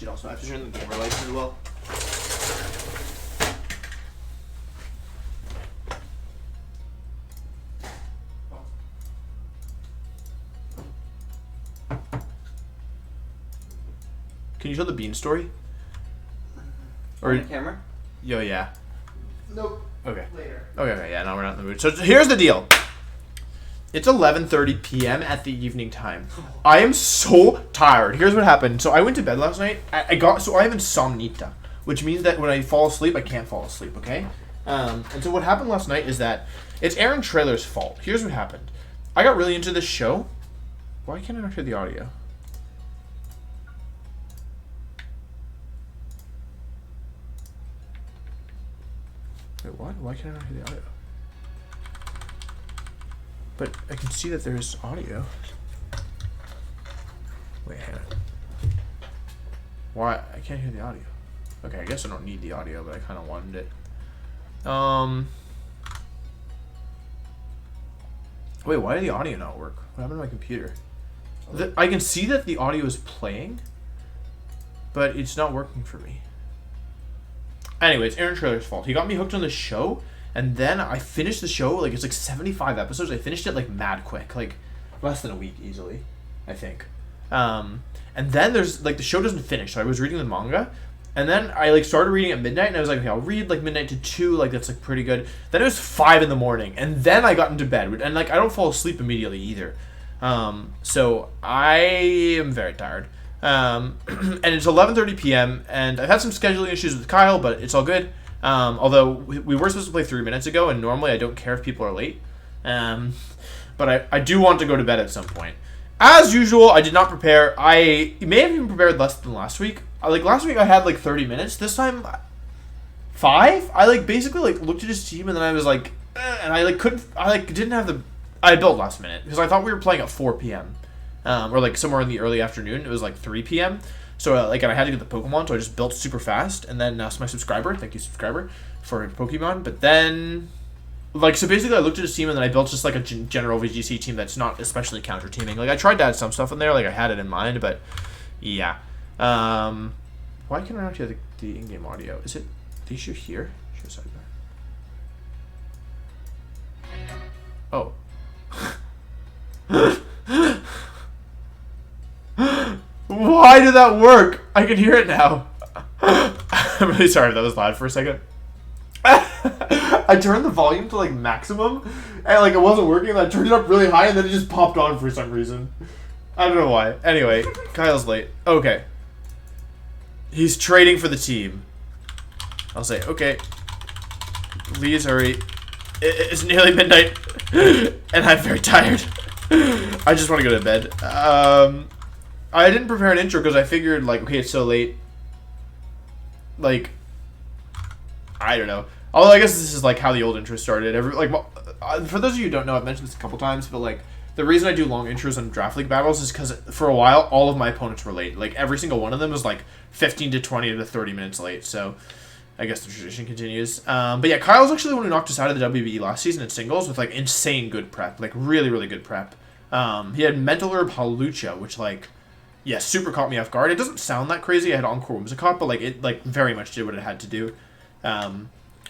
You'd also have to turn the gamer lights as well. Can you tell the bean story? Or on the camera? Yo, yeah. Nope. Okay. Later. Okay, yeah, no, we're not in the mood. So here's the deal. It's 11:30 p.m. at the evening time. I am so tired. Here's what happened. So I went to bed last night. I have insomnia, which means that when I fall asleep, I can't fall asleep, okay? And so what happened last night is that it's Aaron Trailer's fault. Here's what happened. I got really into this show. Why can't I not hear the audio? Wait, what? Why can't I not hear the audio? But I can see that there's audio. Wait, hang on. Why? I can't hear the audio. Okay, I guess I don't need the audio, but I kind of wanted it. Wait, why did the audio not work? What happened to my computer? I can see that the audio is playing, but it's not working for me. Anyway, it's Aaron Trailer's fault. He got me hooked on the show, and then I finished the show, like, it's like 75 episodes. I finished it, like, mad quick. Like, less than a week, easily, I think. And then there's, like, the show doesn't finish. So I was reading the manga, and then I, like, started reading at midnight, and I was like, okay, I'll read, like, midnight to 2. Like, that's, like, pretty good. Then it was 5 in the morning, and then I got into bed. And, like, I don't fall asleep immediately either. So I am very tired. And it's 11:30 p.m. and I've had some scheduling issues with Kyle, but it's all good. Although we were supposed to play 3 minutes ago, and normally I don't care if people are late. But I do want to go to bed at some point. As usual, I did not prepare. I may have even prepared less than last week. Like last week I had like 30 minutes. This time 5. I like basically like looked at his team and then I was like, and I like couldn't. I like didn't have the. I built last minute because I thought we were playing at 4 p.m. Or like somewhere in the early afternoon. It was like 3 p.m. So like, and I had to get the Pokemon, so I just built super fast. And then asked my subscriber, thank you subscriber, for Pokemon. But then, like, so basically I looked at his team and then I built just like a general VGC team that's not especially counter teaming. Like I tried to add some stuff in there, like I had it in mind, but yeah. Why can I not hear the in-game audio? Is it the issue here? Show sidebar. Oh. Why did that work? I can hear it now. I'm really sorry if that was loud for a second. I turned the volume to like maximum and like it wasn't working and I turned it up really high and then it just popped on for some reason. I don't know why. Anyway, Kyle's late. Okay. He's trading for the team. I'll say, okay. Please hurry. It's nearly midnight and I'm very tired. I just want to go to bed. I didn't prepare an intro because I figured, like, okay, it's so late. Like, I don't know. Although I guess this is like how the old intro started. For those of you who don't know, I've mentioned this a couple times, but like the reason I do long intros on Draft League battles is because for a while all of my opponents were late. Like every single one of them was like 15 to 20 to 30 minutes late. So I guess the tradition continues. But yeah, Kyle's actually the one who knocked us out of the WBE last season in singles with like insane good prep, like really really good prep. He had Mental Herb Halucha, which like. Yeah, super caught me off guard. It doesn't sound that crazy. I had Encore Whimsicott, but like it like very much did what it had to do.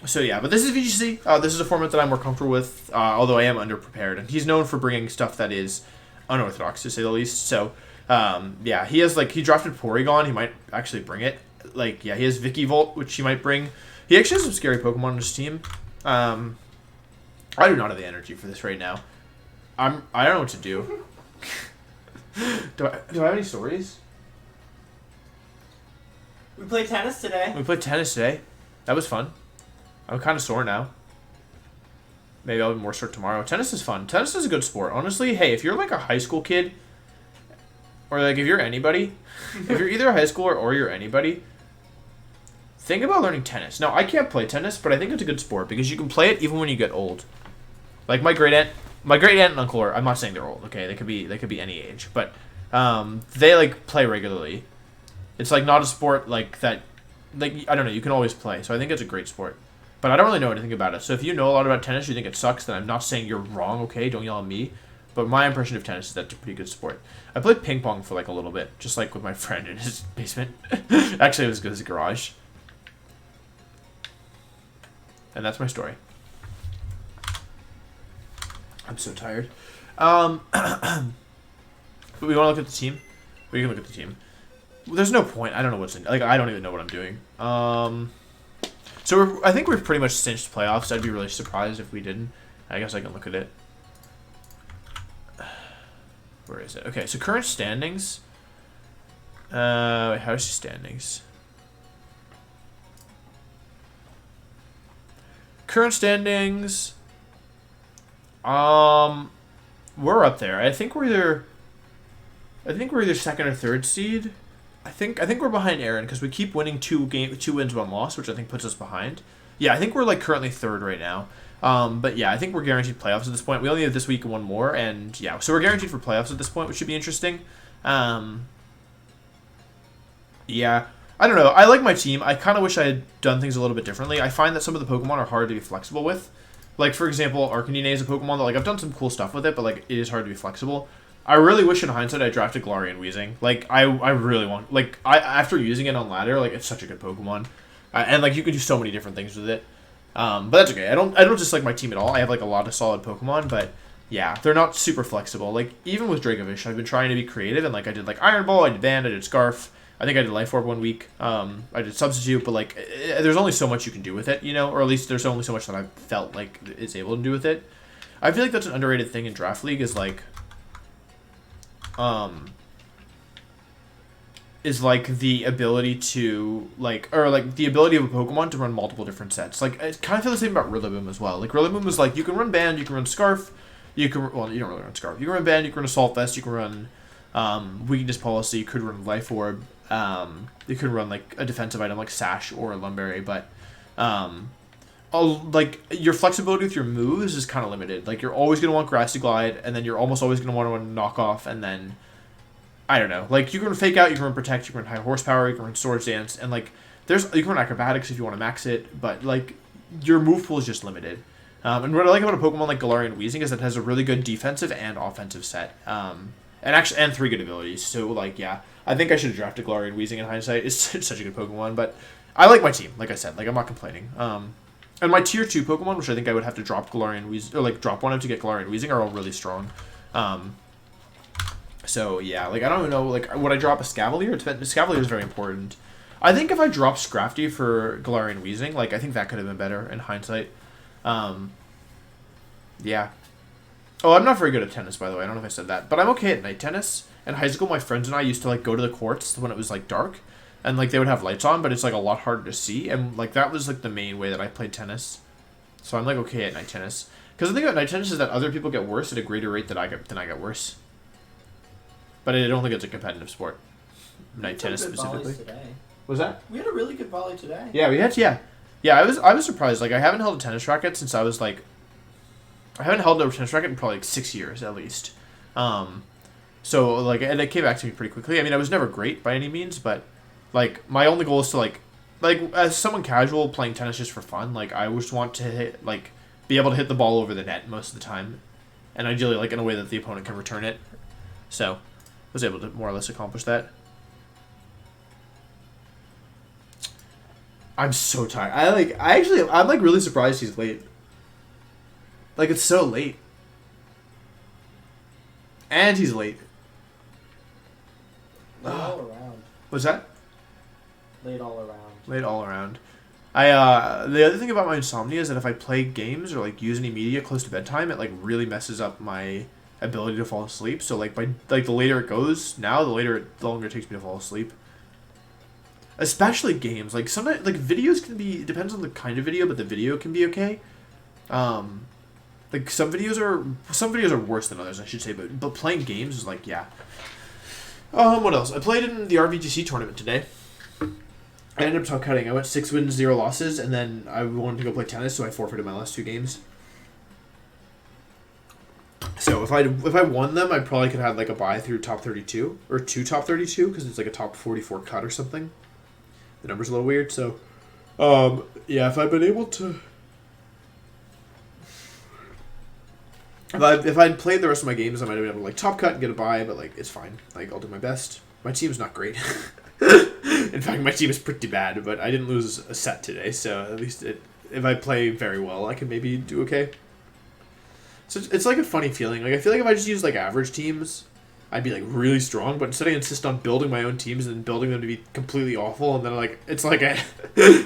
So yeah, but this is VGC. This is a format that I'm more comfortable with, although I am underprepared. And he's known for bringing stuff that is unorthodox, to say the least. So yeah, he drafted Porygon. He might actually bring it. Like yeah, he has Vikavolt, which he might bring. He actually has some scary Pokemon on his team. I do not have the energy for this right now. I don't know what to do. Do I have any stories? We played tennis today. We played tennis today. That was fun. I'm kind of sore now. Maybe I'll be more sore tomorrow. Tennis is fun. Tennis is a good sport. Honestly, hey, if you're like a high school kid, or like if you're anybody, if you're either a high schooler or you're anybody, think about learning tennis. Now, I can't play tennis, but I think it's a good sport because you can play it even when you get old. Like my great aunt and uncle are, I'm not saying they're old, okay? They could be any age, but they like play regularly. It's like not a sport like that, like I don't know, you can always play. So I think it's a great sport. But I don't really know anything about it. So if you know a lot about tennis, you think it sucks, then I'm not saying you're wrong, okay? Don't yell at me. But my impression of tennis is that's a pretty good sport. I played ping pong for like a little bit, just like with my friend in his basement. Actually, it was good as a garage. And that's my story. I'm so tired. But we want to look at the team? We can look at the team. There's no point. I don't know what's in. Like, I don't even know what I'm doing. So I think we're pretty much cinched playoffs. I'd be really surprised if we didn't. I guess I can look at it. Where is it? Okay, so current standings. How's standings? Current standings. We're up there. I think we're either second or third seed. I think we're behind Aaron because we keep winning 2 wins, 1 loss, which I think puts us behind. Yeah, I think we're like currently third right now. But yeah, I think we're guaranteed playoffs at this point. We only have this week and 1 more, and yeah, so we're guaranteed for playoffs at this point, which should be interesting. Yeah, I don't know. I like my team. I kind of wish I had done things a little bit differently. I find that some of the Pokemon are hard to be flexible with. Like, for example, Arcanine is a Pokemon that, like, I've done some cool stuff with it, but, like, it is hard to be flexible. I really wish in hindsight I drafted Galarian Weezing. Like, I really want... Like, after using it on ladder, like, it's such a good Pokemon. And, like, you can do so many different things with it. But that's okay. I don't dislike my team at all. I have, like, a lot of solid Pokemon, but, yeah, they're not super flexible. Like, even with Dracovish, I've been trying to be creative, and, like, I did, like, Iron Ball, I did Band, I did Scarf. I think I did Life Orb 1 week. I did Substitute, but, like, there's only so much you can do with it, you know? Or at least there's only so much that I felt like is able to do with it. I feel like that's an underrated thing in Draft League is, like... the ability to, like... Or, like, the ability of a Pokemon to run multiple different sets. Like, I kind of feel the same about Rillaboom as well. Like, Rillaboom is, like, you can run Band, you can run Scarf, you can... Well, you don't really run Scarf. You can run Band, you can run Assault Vest, you can run... Weakness Policy, you could run Life Orb, you could run like a defensive item like Sash or a Lumberry, but like your flexibility with your moves is kind of limited. Like you're always gonna want Grassy Glide, and then you're almost always gonna want to knock off, and then I don't know. Like you can run Fake Out, you can run Protect, you can run High Horsepower, you can run Swords Dance, and like you can run Acrobatics if you want to max it, but like your move pool is just limited. And what I like about a Pokemon like Galarian Weezing is that it has a really good defensive and offensive set. And 3 good abilities. So, like, yeah. I think I should have drafted Galarian Weezing in hindsight. It's such a good Pokemon, but I like my team, like I said. Like, I'm not complaining. And my Tier 2 Pokemon, which I think I would have to drop Galarian Weezing, or, like, drop one of to get Galarian Weezing, are all really strong. So, yeah. Like, I don't even know, like, would I drop a Scavalier? Scavalier is very important. I think if I dropped Scrafty for Galarian Weezing, like, I think that could have been better in hindsight. Yeah. Oh, I'm not very good at tennis, by the way. I don't know if I said that. But I'm okay at night tennis. In high school, my friends and I used to, like, go to the courts when it was, like, dark. And, like, they would have lights on, but it's, like, a lot harder to see. And, like, that was, like, the main way that I played tennis. So I'm, like, okay at night tennis. Because the thing about night tennis is that other people get worse at a greater rate than I get worse. But I don't think it's a competitive sport. Night tennis specifically. Today. Was that? We had a really good volley today. Yeah, we had, yeah. Yeah, I was surprised. Like, I haven't held a tennis racket since I was, like... I haven't held a tennis racket in probably like 6 years at least. So like, and it came back to me pretty quickly. I mean, I was never great by any means, but like my only goal is to like as someone casual playing tennis just for fun, like I just want to hit, like be able to hit the ball over the net most of the time, and ideally like in a way that the opponent can return it. So I was able to more or less accomplish that. I'm so tired. I'm like really surprised he's late. Like, it's so late. And he's late. Late all around. What's that? Late all around. Late all around. The other thing about my insomnia is that if I play games or, like, use any media close to bedtime, it, like, really messes up my ability to fall asleep. So, like, the later it goes now, the longer it takes me to fall asleep. Especially games. Like, sometimes, like, videos can be... It depends on the kind of video, but the video can be okay. Like, some videos are worse than others, I should say, but playing games is like, yeah. What else? I played in the RVGC tournament today. I ended up top cutting. I went 6 wins, 0 losses, and then I wanted to go play tennis, so I forfeited my last 2 games. So if I won them, I probably could have like a bye through top 32 or 2 top 32 because it's like a top 44 cut or something. The number's a little weird, so yeah, if I've been able to. If I'd played the rest of my games, I might have been able to like top cut and get a bye, but like it's fine. Like I'll do my best. My team's not great. In fact, my team is pretty bad, but I didn't lose a set today, so at least if I play very well, I can maybe do okay. So it's like a funny feeling. Like I feel like if I just use like average teams, I'd be like really strong, but instead I insist on building my own teams and building them to be completely awful, and then like it's like I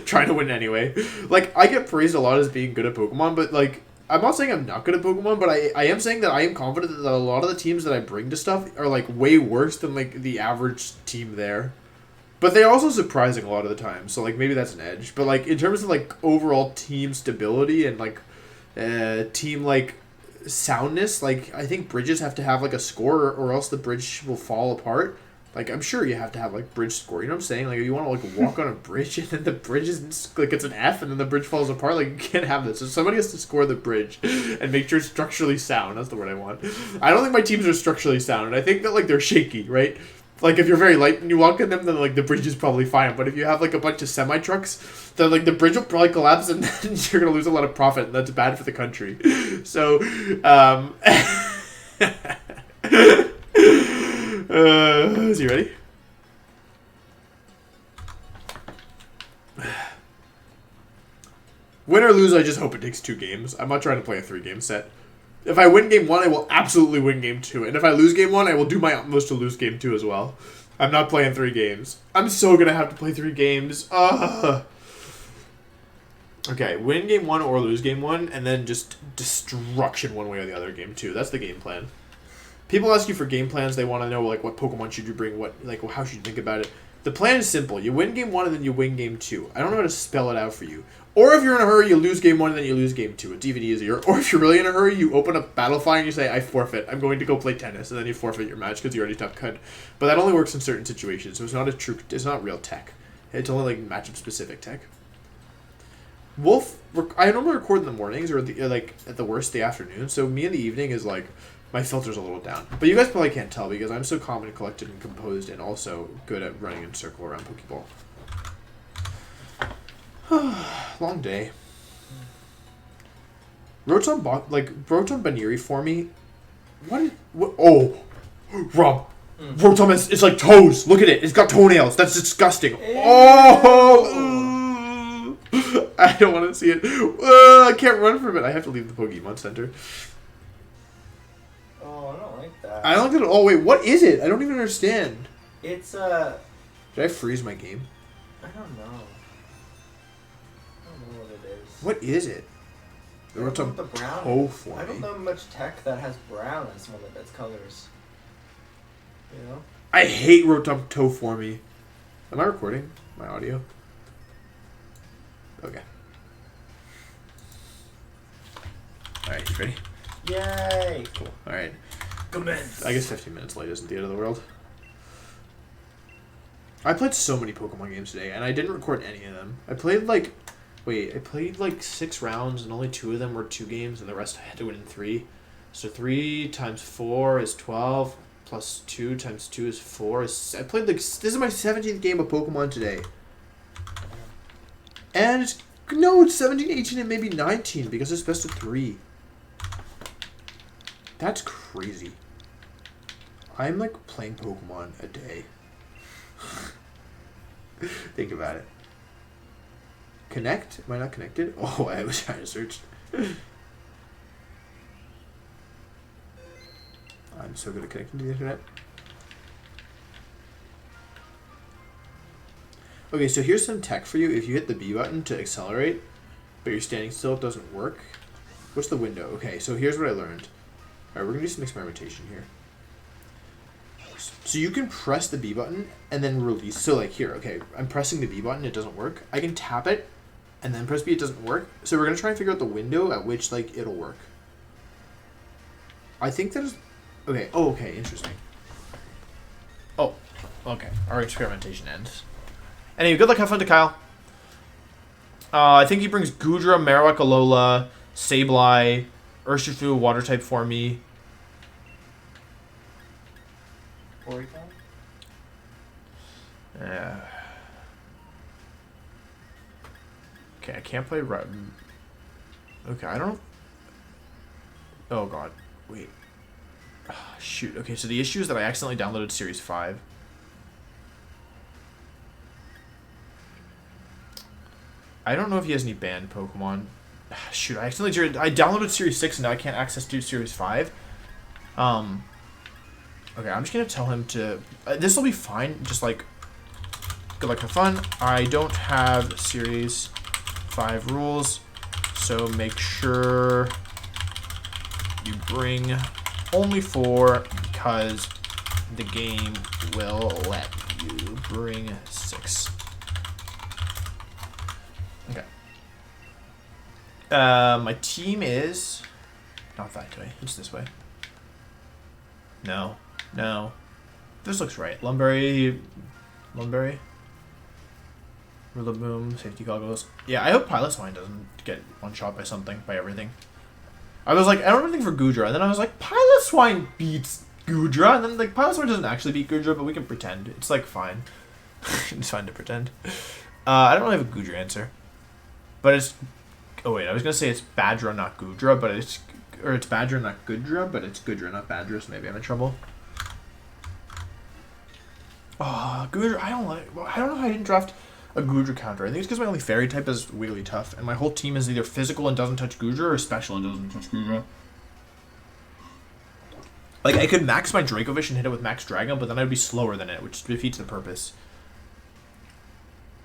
trying to win anyway. Like I get praised a lot as being good at Pokemon, but like I'm not saying I'm not good at Pokemon, but I am saying that I am confident that a lot of the teams that I bring to stuff are like way worse than like the average team there. But they're also surprising a lot of the time, so like maybe that's an edge. But like in terms of like overall team stability and like team like soundness, like I think bridges have to have like a score or else the bridge will fall apart. Like I'm sure you have to have like bridge score. You know what I'm saying? Like if you want to like walk on a bridge and then the bridge is like it's an F and then the bridge falls apart, like you can't have this. So somebody has to score the bridge and make sure it's structurally sound. That's the word I want. I don't think my teams are structurally sound, and I think that like they're shaky, right? Like if you're very light and you walk in them, then like the bridge is probably fine. But if you have like a bunch of semi trucks, then like the bridge will probably collapse and then you're gonna lose a lot of profit, and that's bad for the country. So, is he ready? Win or lose, I just hope it takes 2 games. I'm not trying to play a 3-game set. If I win game 1, I will absolutely win game 2. And if I lose game 1, I will do my utmost to lose game 2 as well. I'm not playing 3 games. I'm so going to have to play 3 games. Ugh. Okay, win game 1 or lose game 1, and then just destruction one way or the other game 2. That's the game plan. People ask you for game plans. They want to know like what Pokemon should you bring, what like how should you think about it. The plan is simple. You win game 1 and then you win game 2. I don't know how to spell it out for you. Or if you're in a hurry, you lose game 1 and then you lose game 2. It's even easier. Or if you're really in a hurry, you open up Battlefy and you say, I forfeit. I'm going to go play tennis. And then you forfeit your match because you already top cut. But that only works in certain situations. So it's not real tech. It's only like matchup specific tech. I normally record in the mornings or like at the worst the afternoon. So me in the evening is like my filter's a little down. But you guys probably can't tell because I'm so calm and collected and composed and also good at running in a circle around Pokeball. Long day. Rotom Baniri for me. What? Oh, Rob. Rotom it's like toes. Look at it. It's got toenails. That's disgusting. Ew. Oh, I don't want to see it. I can't run from it. I have to leave the Pokemon Center. Oh, I don't like that. I don't like it at all. Wait, what is it? I don't even understand. It's Did I freeze my game? I don't know. What it is. What is it? The Rotom the brown. Oh, for me. I don't know much tech that has brown as one of its colors. You know? I hate Rotom Toe for me. Am I recording my audio? Okay. Alright, you ready? Yay! Cool. Alright. Commence! I guess 15 minutes late isn't the end of the world. I played so many Pokemon games today, and I didn't record any of them. I played like 6 rounds, and only 2 of them were 2 games, and the rest I had to win in 3. So 3 times 4 is 12, plus 2 times 2 is 4. I played like, this is my 17th game of Pokemon today. And it's 17, 18, and maybe 19, because it's best of 3. That's crazy. I'm like playing Pokemon a day. Think about it. Connect? Am I not connected? Oh, I was trying to search. I'm so good at connecting to the internet. Okay, so here's some tech for you. If you hit the B button to accelerate, but you're standing still, it doesn't work. What's the window? Okay, so here's what I learned. Alright, we're going to do some experimentation here. So you can press the B button and then release. So like here, okay, I'm pressing the B button, it doesn't work. I can tap it and then press B, it doesn't work. So we're going to try and figure out the window at which like it'll work. I think that is... Okay, oh, okay, interesting. Oh, okay, our experimentation ends. Anyway, good luck, have fun to Kyle. I think he brings Goodra, Marowak, Alola, Sableye, Urshifu, water type for me. Yeah. Okay, I can't play red. Okay, I don't... Oh, God. Wait. Shoot. Okay, so the issue is that I accidentally downloaded Series 5. I don't know if he has any banned Pokemon. Shoot, I downloaded Series 6 and now I can't access Series 5. Okay, I'm just gonna tell him to... this will be fine, just like... Good luck, have fun. I don't have Series 5 rules, so make sure you bring only 4 because the game will let you bring 6. Okay. My team is not that way. It's this way. No. This looks right. Lumberry. Rillaboom, safety goggles. Yeah, I hope Piloswine doesn't get one shot by something, by everything. I was like, I don't have anything for Goodra, and then I was like, Piloswine beats Goodra, and then like Piloswine doesn't actually beat Goodra, but we can pretend. It's like fine. It's fine to pretend. I don't really have a Goodra answer. But it's... Oh wait, I was gonna say it's Badra, not Goodra, but it's... Or it's Badra, not Goodra, but it's Goodra, not Badra, so maybe I'm in trouble. Oh, Goodra, I don't know how I didn't draft a Goodra counter. I think it's because my only fairy type is Wigglytuff, and my whole team is either physical and doesn't touch Goodra, or special and doesn't touch Goodra. Like, I could max my Dracovish and hit it with Max Dragon, but then I'd be slower than it, which defeats the purpose.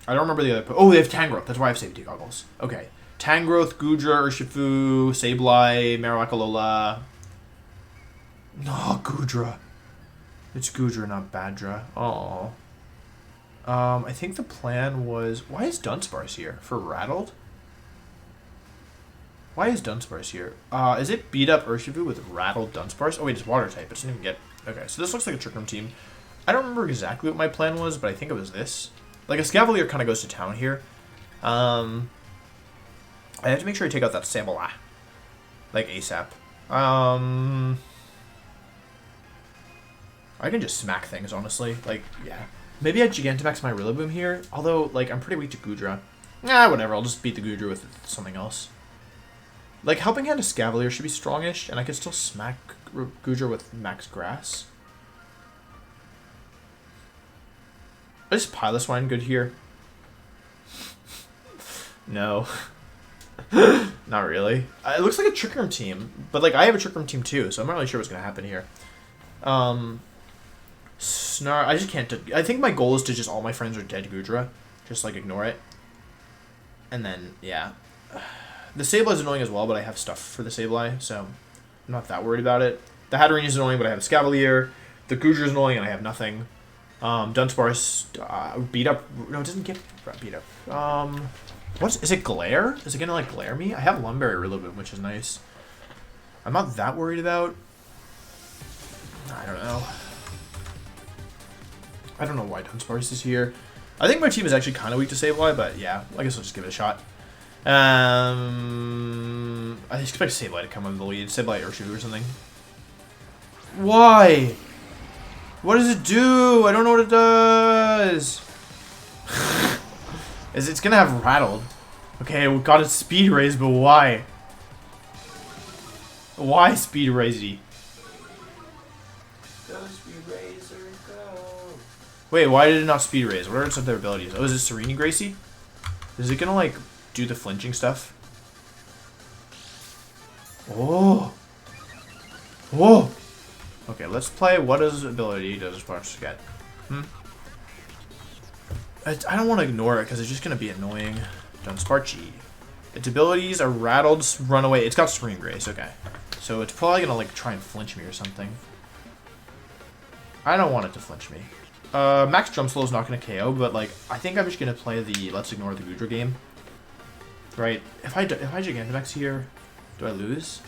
I don't remember the other... Oh, they have Tangrowth. That's why I have safety goggles. Okay. Tangrowth, Goodra, Urshifu, Sableye, Marowak, Alola. No, Goodra. It's Goodra, not Badra. Oh. I think the plan was... Why is Dunsparce here? For Rattled? Why is Dunsparce here? Is it beat up Urshifu with Rattled Dunsparce? Oh wait, it's Water type. It doesn't even get... Okay, so this looks like a Trick Room team. I don't remember exactly what my plan was, but I think it was this. Like, a Scavalier kind of goes to town here. I have to make sure I take out that Sableye. Like, ASAP. I can just smack things, honestly. Like, yeah. Maybe I Gigantamax my Rillaboom here. Although, like, I'm pretty weak to Goodra. Whatever. I'll just beat the Goodra with something else. Like, Helping Hand to Scavalier should be strongish, and I can still smack Goodra with Max Grass. Is Piloswine good here? No. Not really. It looks like a Trick Room team, but like I have a Trick Room team too, so I'm not really sure what's gonna happen here. Snar. I just can't. I think my goal is to just all my friends are dead Goodra, just like ignore it, and then yeah. The Sableye is annoying as well, but I have stuff for the Sableye, so I'm not that worried about it. The Hatterene is annoying, but I have a Scavalier. The Goodra is annoying, and I have nothing. Dunsparce beat up. No, it doesn't get beat up. Is it Glare? Is it gonna like glare me? I have Lumberry Rillaboom, which is nice. I'm not that worried about. I don't know. I don't know why Dunsparce is here. I think my team is actually kind of weak to Sableye, but yeah, I guess I'll just give it a shot. I expect Sableye to come in the lead. Sableye Urshifu or something. Why? What does it do? I don't know what it does. It's gonna have Rattled. Okay, we got a Speed Raise, but why? Why Speed Raise-y? Go Speed Razor, go. Wait, why did it not Speed Raise? What are some of their abilities? Oh, is it Serene Gracie? Is it gonna like do the flinching stuff? Oh. Whoa. Okay, let's play what his ability does Sparks get. I don't want to ignore it because it's just going to be annoying. Dunsparce. Its abilities are Rattled, Run Away. It's got Spring Grace, okay. So it's probably going to like try and flinch me or something. I don't want it to flinch me. Max Jump Slow is not going to KO, but like I think I'm just going to play the Let's Ignore the Goodra game. Right? If I Gigantamax here, do I lose?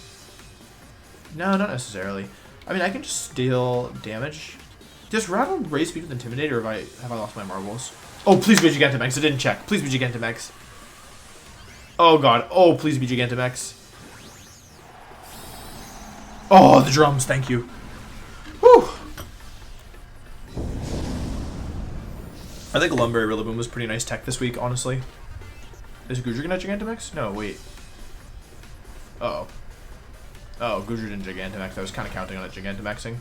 No, not necessarily. I mean, I can just deal damage. Does Rattle raise speed with Intimidate, or have I lost my marbles? Oh, please be Gigantamax. I didn't check. Please be Gigantamax. Oh, God. Oh, please be Gigantamax. Oh, the drums. Thank you. Whew. I think Lumberry Rillaboom was pretty nice tech this week, honestly. Is Goodra gonna Gigantamax? No, wait. Uh-oh. Oh, Gudra didn't Gigantamax. I was kind of counting on it Gigantamaxing.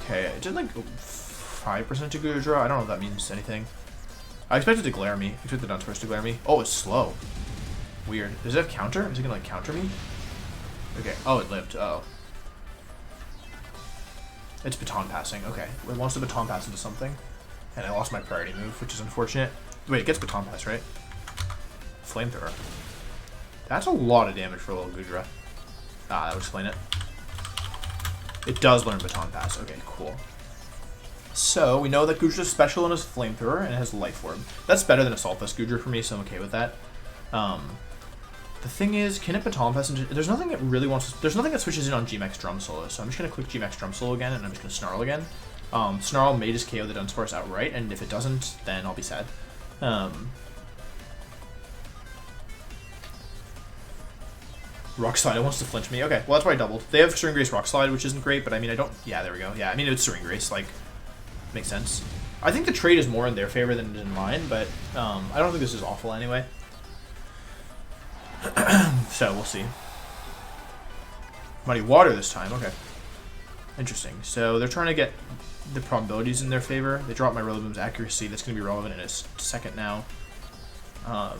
Okay, it did like 5% to Gudra. I don't know if that means anything. I expected to glare me. I expected the Dunsparce to glare me. Oh, it's slow. Weird. Does it have counter? Is it gonna like counter me? Okay. Oh, it lived. Uh oh. It's baton passing. Okay. It wants to baton pass into something. And I lost my priority move, which is unfortunate. Wait, it gets baton pass, right? Flamethrower. That's a lot of damage for a little Gudra. Ah, that would explain it. It does learn baton pass. Okay, cool. So, we know that Gudra's special in his Flamethrower and it has Life Orb. That's better than Assault Vest Gudra for me, so I'm okay with that. The thing is, can it baton pass into... There's nothing that really wants to... There's nothing that switches in on G-Max Drum Solo, so I'm just going to click G-Max Drum Solo again, and I'm just going to Snarl again. Snarl may just KO the Dunsparce outright, and if it doesn't, then I'll be sad. Rock Slide, it wants to flinch me. Okay, well that's why I doubled. They have String Grace Rock Slide, which isn't great, but I mean, I don't... Yeah, there we go. Yeah, I mean, it's String Grace, like... Makes sense. I think the trade is more in their favor than it is in mine, but I don't think this is awful anyway. So, we'll see. Muddy Water this time, okay. Interesting. So, they're trying to get the probabilities in their favor. They dropped my Rillaboom's accuracy. That's going to be relevant in a second now. I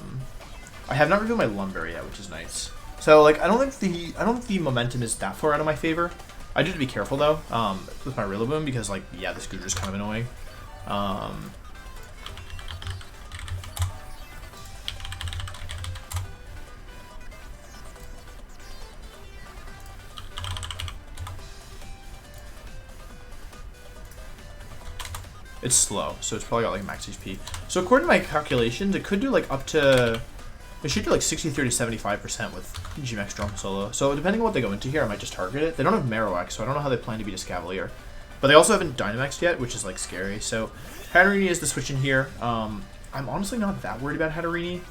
have not revealed my Lumberry yet, which is nice. So, like, I don't think the momentum is that far out of my favor. I do have to be careful, though, with my Rillaboom, because, like, yeah, this Gudra's kind of annoying. It's slow, so it's probably got like max HP. So according to my calculations, it could do like up to... It should do like 63 to 75% with G-Max Drum Solo. So depending on what they go into here, I might just target it. They don't have Marowak, so I don't know how they plan to beat a Escavalier. But they also haven't Dynamaxed yet, which is like scary. So Hatterene is the switch in here. I'm honestly not that worried about Hatterene.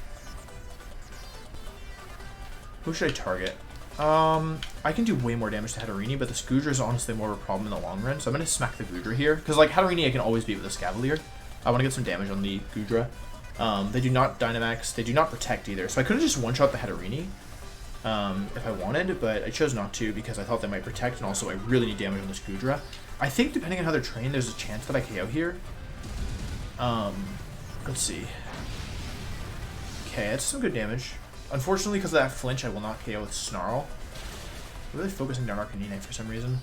Who should I target? I can do way more damage to Hatterene, but this Gudra is honestly more of a problem in the long run, so I'm going to smack the Gudra here. Because, like, Hatterene I can always beat with a Escavalier. I want to get some damage on the Gudra. They do not Dynamax. They do not Protect either, so I could have just one-shot the Hatterene if I wanted, but I chose not to because I thought they might Protect, and also I really need damage on this Gudra. I think, depending on how they're trained, there's a chance that I KO here. Let's see. Okay, that's some good damage. Unfortunately, because of that flinch, I will not KO with Snarl. I'm really focusing down Arcanine for some reason.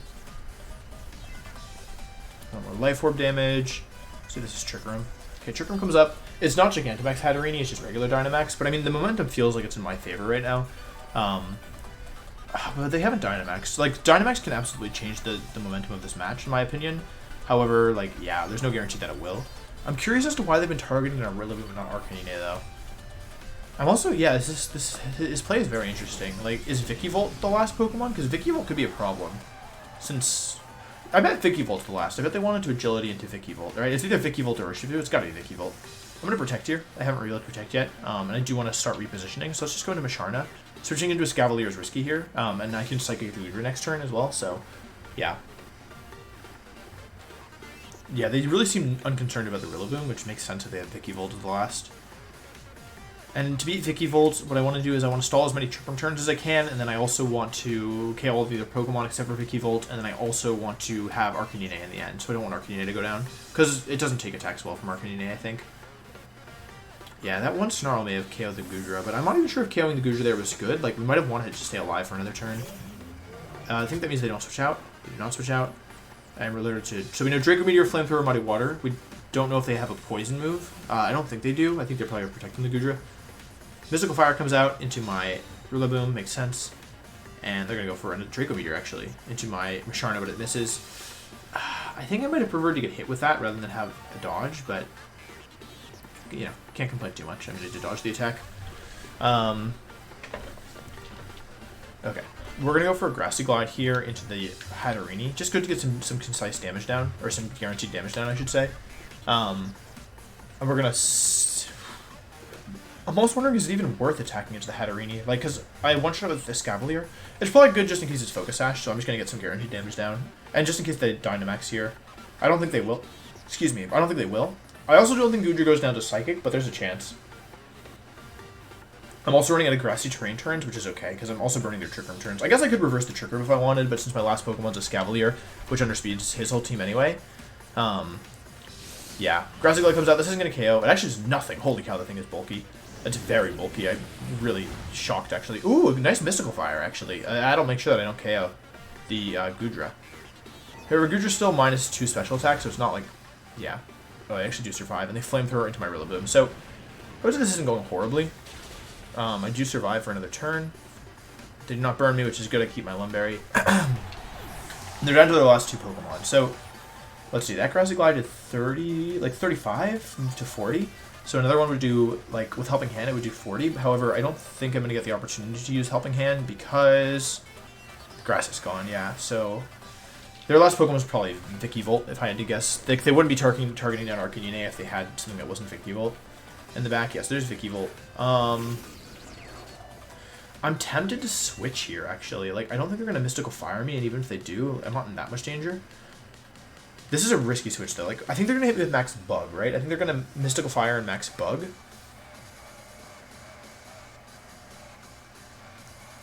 More Life Orb damage. Let's see, this is Trick Room. Okay, Trick Room comes up. It's not Gigantamax Hatterene, it's just regular Dynamax, but I mean, the momentum feels like it's in my favor right now. But they haven't Dynamaxed. Like, Dynamax can absolutely change the momentum of this match, in my opinion. However, like, yeah, there's no guarantee that it will. I'm curious as to why they've been targeting a Rillaboom and not Arcanine, though. I'm also, yeah, his play is very interesting. Like, is Vikavolt the last Pokemon? Because Vikavolt could be a problem. Since, I bet Vikavoult's the last. I bet they wanted to Agility into Vikavolt, right? It's either Vikavolt or Urshifu. It's gotta be Vikavolt. I'm gonna Protect here. I haven't revealed Protect yet. And I do want to start repositioning, so let's just go into Masharna. Switching into a Escavalier is risky here. And I can Psychic Gudra next turn as well, so, yeah. Yeah, they really seem unconcerned about the Rillaboom, which makes sense if they have Vikavolt as the last. And to beat Vikavolt, what I want to do is I want to stall as many Trick Room turns as I can, and then I also want to KO all of the other Pokemon except for Vikavolt, and then I also want to have Arcanine in the end, so I don't want Arcanine to go down, because it doesn't take attacks well from Arcanine, I think. Yeah, that one Snarl may have KO'd the Gudra, but I'm not even sure if KOing the Gudra there was good. Like, we might have wanted it to stay alive for another turn. I think that means they don't switch out. They do not switch out. And we're limited to... So we know Draco Meteor, Flamethrower, Muddy Water. We don't know if they have a Poison move. I don't think they do. I think they're probably protecting the Gudra. Mystical Fire comes out into my Rillaboom, makes sense. And they're going to go for a Draco Meteor, actually, into my Masharna, but it misses. I think I might have preferred to get hit with that rather than have a dodge, but, you know, can't complain too much. I needed to dodge the attack. Okay. We're going to go for a Grassy Glide here into the Hatterene. Just good to get some concise damage down, or some guaranteed damage down, I should say. And we're going to... I'm almost wondering, is it even worth attacking into the Hatterene? Like, because I one-shot with the Escavalier. It's probably good just in case it's Focus Sash, so I'm just going to get some guaranteed damage down. And just in case they Dynamax here. I don't think they will. Excuse me. I don't think they will. I also don't think Gudra goes down to Psychic, but there's a chance. I'm also running out of grassy terrain turns, which is okay, because I'm also burning their Trick Room turns. I guess I could reverse the Trick Room if I wanted, but since my last Pokemon's a Scavalier, which underspeeds his whole team anyway, yeah. Grassy Glide comes out. This isn't going to KO. It actually does nothing. Holy cow, the thing is bulky. It's very bulky. I'm really shocked, actually. Ooh, nice Mystical Fire, actually. That'll make sure that I don't KO the Goodra. However, Goodra's still -2 special attack, so it's not like... Yeah. Oh, I actually do survive, and they Flamethrower into my Rillaboom. So, I would say this isn't going horribly. I do survive for another turn. They do not burn me, which is good. I keep my Lumberry. They're down to their last 2 Pokemon. So, let's see. That Grassy Glide did 30... Like, 35 to 40. So another one would do, like, with Helping Hand, it would do 40. However, I don't think I'm going to get the opportunity to use Helping Hand because grass is gone, yeah. So their last Pokemon was probably Vikavolt, if I had to guess. They wouldn't be targeting down Arcanine if they had something that wasn't Vikavolt. In the back, yes, there's Vikavolt. I'm tempted to switch here, actually. Like, I don't think they're going to Mystical Fire me, and even if they do, I'm not in that much danger. This is a risky switch, though. Like, I think they're going to hit me with Max Bug, right? I think they're going to Mystical Fire and Max Bug.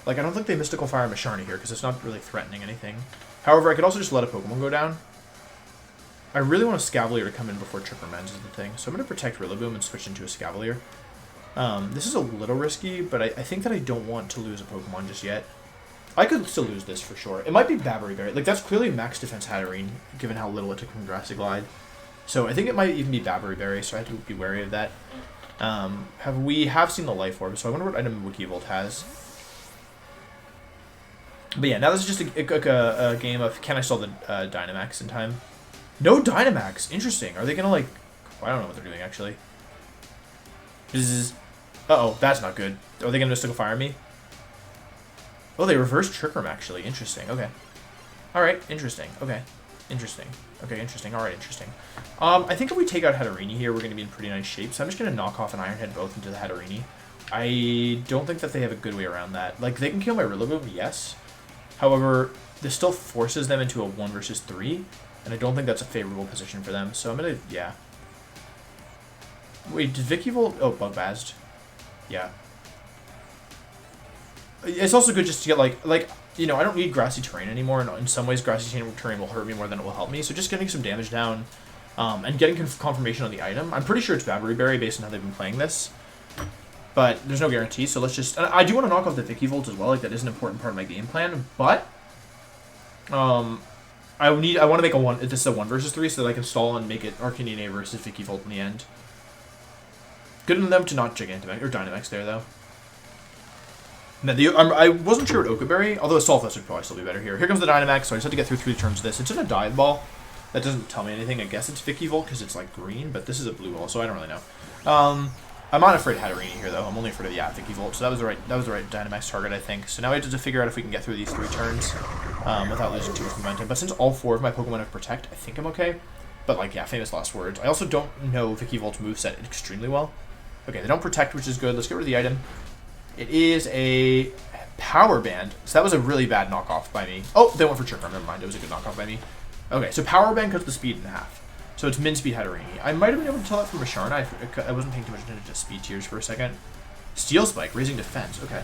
Like, I don't think they Mystical Fire Macharny here, because it's not really threatening anything. However, I could also just let a Pokemon go down. I really want a Scavalier to come in before Trick Room ends is the thing. So I'm going to protect Rillaboom and switch into a Scavalier. This is a little risky, but I think that I don't want to lose a Pokemon just yet. I could still lose this for sure. It might be Babbery Berry. Like, that's clearly max defense Hatterene, given how little it took from Grassy Glide. So I think it might even be Babbery Berry, so I have to be wary of that. We have seen the Life Orb, so I wonder what item Wikivolt has. But yeah, now this is just a game of can I solve the Dynamax in time? No Dynamax! Interesting. Are they gonna, like... I don't know what they're doing, actually. Uh-oh, that's not good. Are they gonna Mystical Fire me? Oh, they reversed Trick Room, actually. Interesting. Okay. Alright, interesting. Okay. Interesting. Okay, interesting. Alright, interesting. I think if we take out Hatterene here, we're going to be in pretty nice shape. So I'm just going to knock off an Iron Head both into the Hatterene. I don't think that they have a good way around that. Like, they can kill my Rillaboom, yes. However, this still forces them into a 1 versus 3. And I don't think that's a favorable position for them. So I'm going to, yeah. Wait, did Vikavolt... Oh, Bug Bazzed. Yeah. It's also good just to get, like, you know, I don't need grassy terrain anymore, and in some ways grassy terrain will hurt me more than it will help me, so just getting some damage down, and getting confirmation on the item. I'm pretty sure it's Babbery Berry based on how they've been playing this, but there's no guarantee, so let's just... And I do want to knock off the Vikavolt as well, like, that is an important part of my game plan, but, I want to make this is a 1 versus 3, so that I can stall and make it Arcanine versus Vikavolt in the end. Good on them to not Gigantamax, or Dynamax there, though. No, I wasn't sure what Okaberry, although a Solfest would probably still be better here. Here comes the Dynamax, so I just had to get through 3 turns of this. It's in a Dive Ball. That doesn't tell me anything. I guess it's Vikavolt because it's like green, but this is a blue ball, so I don't really know. I'm not afraid of Hatterene here, though. I'm only afraid of the Vikavolt, so that was the right Dynamax target, I think. So now we have to figure out if we can get through these 3 turns without losing too much momentum. But since all 4 of my Pokemon have Protect, I think I'm okay. But, like, yeah, famous last words. I also don't know Vikivolt's moveset extremely well. Okay, they don't Protect, which is good. Let's get rid of the item. It is a Power Band. So that was a really bad knockoff by me. Oh, they went for Trick Room. Never mind. It was a good knockoff by me. Okay, so Power Band cuts the speed in half. So it's min speed Hatterene. I might have been able to tell that from Macharna. I wasn't paying too much attention to speed tiers for a second. Steel Spike, raising defense. Okay.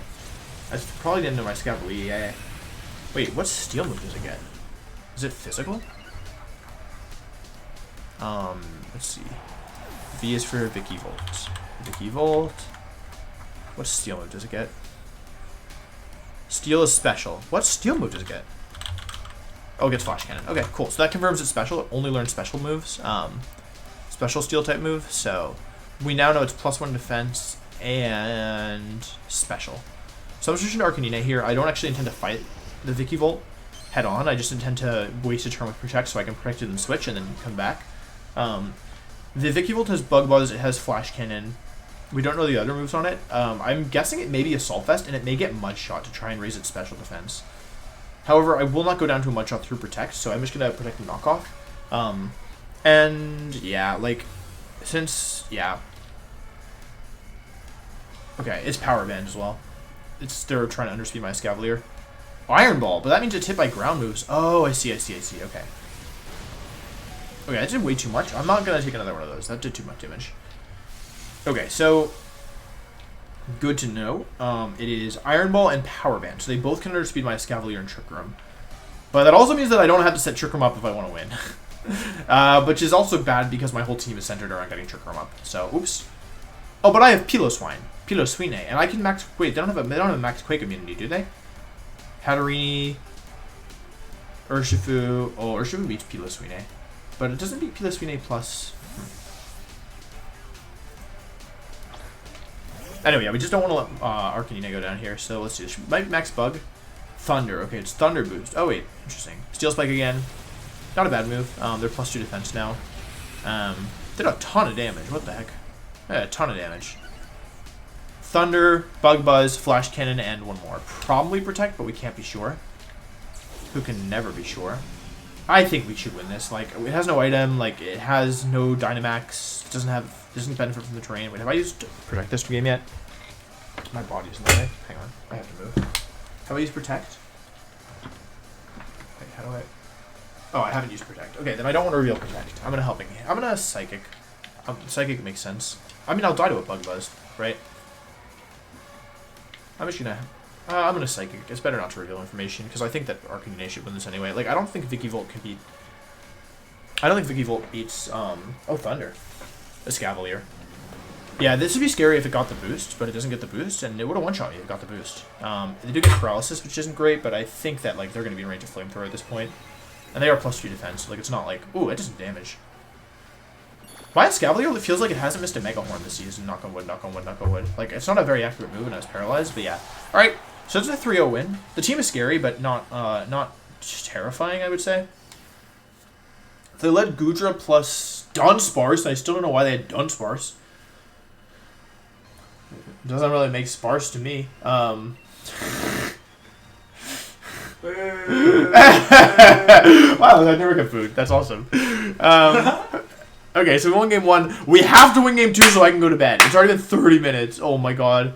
I probably didn't know my Scavalier. Wait, what steel move does it get? Is it physical? Let's see. V is for Vikavolt. Vikavolt. What steel move does it get? Steel is special. What steel move does it get? Oh, it gets Flash Cannon. Okay, cool. So that confirms it's special. It only learns special moves. Special steel type move. So we now know it's +1 defense and special. So I'm switching to Arcanine here. I don't actually intend to fight the Vikavolt head on. I just intend to waste a turn with Protect so I can Protect it and switch and then come back. The Vikavolt has Bug Buzz. It has Flash Cannon. We don't know the other moves on it. I'm guessing it may be a Solfest, and it may get Mud Shot to try and raise its special defense. However, I will not go down to a Mud Shot through Protect, so I'm just going to Protect and Knockoff. And, yeah, like, since, yeah. Okay, it's Power Band as well. They're trying to underspeed my Scavalier. Iron Ball, but that means it's hit by ground moves. Oh, I see, okay. Okay, that did way too much. I'm not going to take another one of those. That did too much damage. Okay, so Good to know. It is Iron Ball and Power Band, so they both can outspeed my Escavalier and Trick Room. But that also means that I don't have to set Trick Room up if I want to win. Which is also bad because my whole team is centered around getting Trick Room up. So, oops. Oh, but I have Piloswine, and I can max. Wait, they don't have a max Quake immunity, do they? Hatterini, Urshifu. Oh, Urshifu beats Piloswine, but it doesn't beat Piloswine plus. Anyway, yeah, we just don't want to let Arcanine go down here, so let's do this. Might max Bug. Thunder. Okay, it's Thunder boost. Oh, wait. Interesting. Steel Spike again. Not a bad move. They're +2 defense now. Did a ton of damage. What the heck? Yeah, a ton of damage. Thunder, Bug Buzz, Flash Cannon, and one more. Probably Protect, but we can't be sure. Who can never be sure. I think we should win this. Like, it has no item. Like, it has no Dynamax. It doesn't benefit from the terrain. Wait, have I used Protect this game yet? My body's in the way. Hang on. I have to move. Have I used Protect? Wait, how do I... Oh, I haven't used Protect. Okay, then I don't want to reveal Protect. I'm gonna Psychic. Psychic makes sense. I mean, I'll die to a Bug Buzz, right? I'm gonna Psychic. It's better not to reveal information, because I think that Arcanine should win this anyway. Like, I don't think Vikavolt can beat... I don't think Vikavolt beats, oh, Thunder. Escavalier. Yeah, this would be scary if it got the boost, but it doesn't get the boost, and it would have one-shot me if it got the boost. They do get Paralysis, which isn't great, but I think that, like, they're gonna be in range of Flamethrower at this point. And they are +2 defense, so, like, it's not like... Ooh, it doesn't damage. My Escavalier feels like it hasn't missed a Mega Horn this season. Knock on wood, knock on wood, knock on wood. Like, it's not a very accurate move and I was paralyzed, but yeah. Alright, so it's a 3-0 win. The team is scary, but not just terrifying, I would say. They led Goodra plus Dunsparce, and I still don't know why they had Dunsparce. Doesn't really make Sparse to me. Wow, that never got food. That's awesome. Okay, so we won game 1. We have to win game 2 so I can go to bed. It's already been 30 minutes. Oh my god.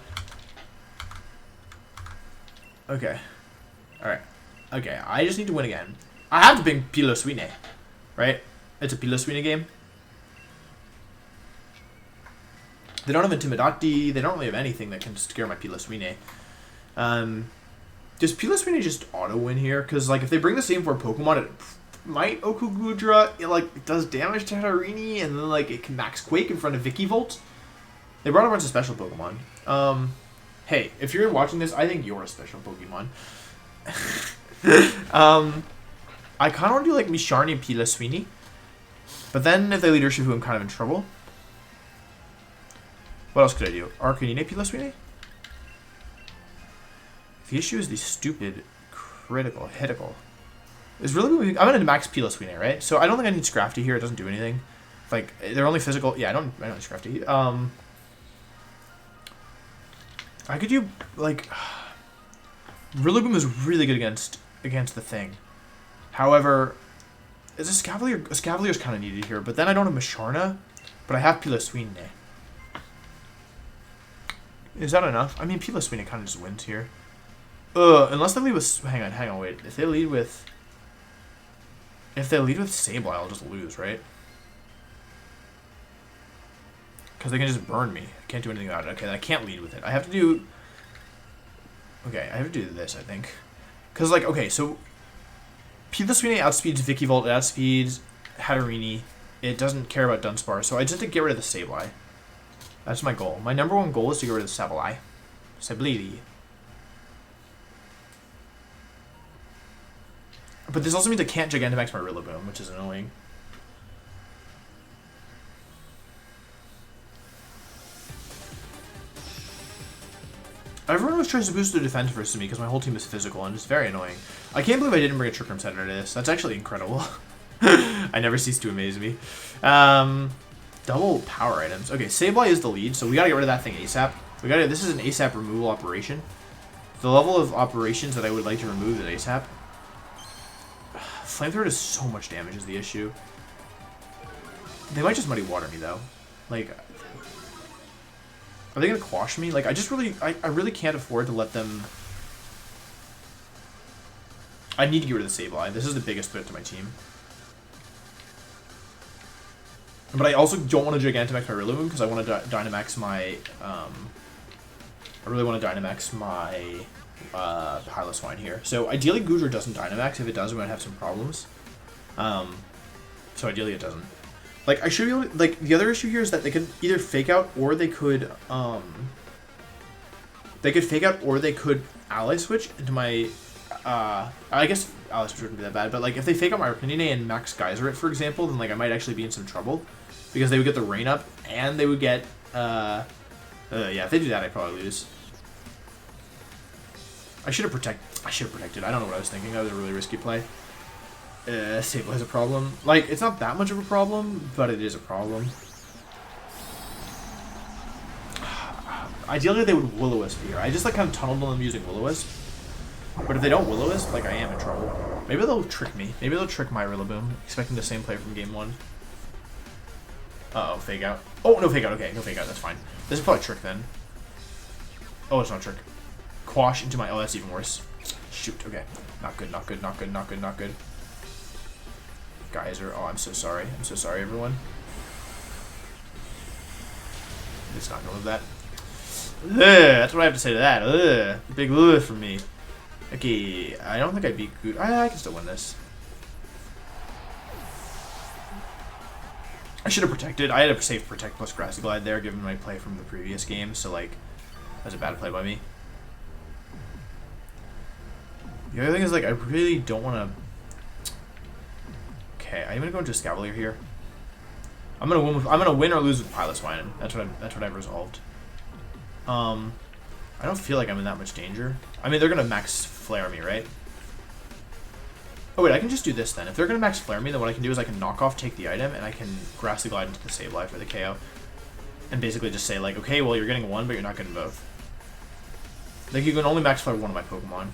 Okay. Alright. Okay, I just need to win again. I have to bring Piloswine. Right? It's a Piloswine game. They don't have Intimidati. They don't really have anything that can scare my Piloswine. Does Piloswine just auto-win here? Because, like, if they bring the same 4 Pokemon, it might Okugudra. It does damage to Hatterini, and then, like, it can max Quake in front of Vikavolt. They brought a bunch of special Pokemon. Hey, if you're watching this, I think you're a special Pokemon. I kind of want to do, like, Misharni and Piloswine. But then, if they lead Urshifu, I'm kind of in trouble. What else could I do? Arcanine Piloswine? The issue is the stupid critical hitical. Is really I'm gonna max Piloswine, right? So I don't think I need Scrafty here. It doesn't do anything. Like, they're only physical. Yeah, I don't need Scrafty. I could do like Rillaboom is really good against the thing. However, is Escavalier is kind of needed here. But then I don't have Misharna, but I have Piloswine. Is that enough? I mean, Piloswine kind of just wins here. Unless they lead with... Hang on, wait. If they lead with Sableye, I'll just lose, right? Because they can just burn me. I can't do anything about it. Okay, then I can't lead with it. I have to do... Okay, I have to do this, I think. Because, like, okay, so... Piloswine outspeeds Vikavolt, it outspeeds Hatterini. It doesn't care about Dunsparce, so I just have to get rid of the Sableye. That's my goal. My #1 goal is to get rid of the Sableye. Sableye. But this also means I can't Gigantamax my Rillaboom, which is annoying. Everyone always tries to boost their defense versus me because my whole team is physical, and it's very annoying. I can't believe I didn't bring a Trick Room set into this. That's actually incredible. I never cease to amaze me. Double power items. Okay, Sableye is the lead, so we gotta get rid of that thing ASAP. This is an ASAP removal operation. The level of operations that I would like to remove is ASAP. Flamethrower does so much damage is the issue. They might just Muddy Water me though. Like, are they gonna quash me? Like, I really can't afford to let them. I need to get rid of the Sableye. This is the biggest threat to my team. But I also don't want to Gigantamax my Rillaboom because I want to Dynamax my I really want to Dynamax my Piloswine here. So ideally Goodra doesn't Dynamax. If it does, we might have some problems. So ideally it doesn't. Like, I should be able to, like, the other issue here is that they could either fake out or they could fake out or they could ally switch into my, I guess ally switch wouldn't be that bad, but, like, if they fake out my Arcanine and Max Geyser it, for example, then, like, I might actually be in some trouble. Because they would get the rain up, and they would get, yeah, if they do that, I'd probably lose. I should have protected. I don't know what I was thinking. That was a really risky play. Sable has a problem. Like, it's not that much of a problem, but it is a problem. Ideally, they would Will-O-Wisp here. I just, like, kind of tunneled on them using Will-O-Wisp. But if they don't Will-O-Wisp, like, I am in trouble. Maybe they'll trick me. Maybe they'll trick my Rillaboom, expecting the same play from game 1. Uh-oh, fake out. Oh, no fake out. Okay, no fake out. That's fine. This is probably trick then. Oh, it's not trick. Quash into my... Oh, that's even worse. Shoot. Okay. Not good, not good, not good, not good, not good. Geyser. Oh, I'm so sorry. I'm so sorry, everyone. It's not going to live that. Ugh, that's what I have to say to that. Ugh. Big ugh from me. Okay, I don't think I beat good. I can still win this. I should have protected. I had a safe protect plus Grassy Glide there, given my play from the previous game. So, like, that was a bad play by me. The other thing is, like, I really don't want to. Okay, I'm gonna go into Scavalier here. I'm gonna win or lose with Piloswine. That's what I've resolved. I don't feel like I'm in that much danger. I mean, they're gonna max flare me, right? Oh wait, I can just do this then. If they're gonna max flare me, then what I can do is I can knock off, take the item, and I can Grassy Glide into the Sableye for the KO. And basically just say, like, okay, well, you're getting one, but you're not getting both. Like, you can only max flare one of my Pokemon.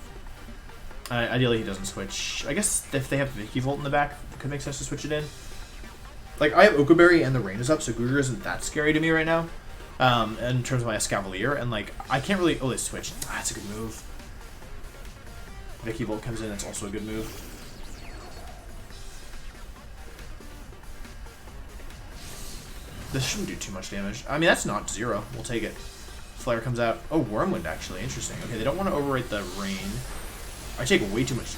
Ideally, he doesn't switch. I guess if they have Vikavolt in the back, it could make sense to switch it in. Like, I have Okoberry and the rain is up, so Goodra isn't that scary to me right now. In terms of my Escavalier, and, like, I can't really... Oh, they switched. Ah, that's a good move. Vikavolt comes in, that's also a good move. This shouldn't do too much damage. I mean, that's not 0. We'll take it. Flare comes out. Oh, Wormwind, actually. Interesting. Okay, they don't want to overwrite the rain. I take way too much.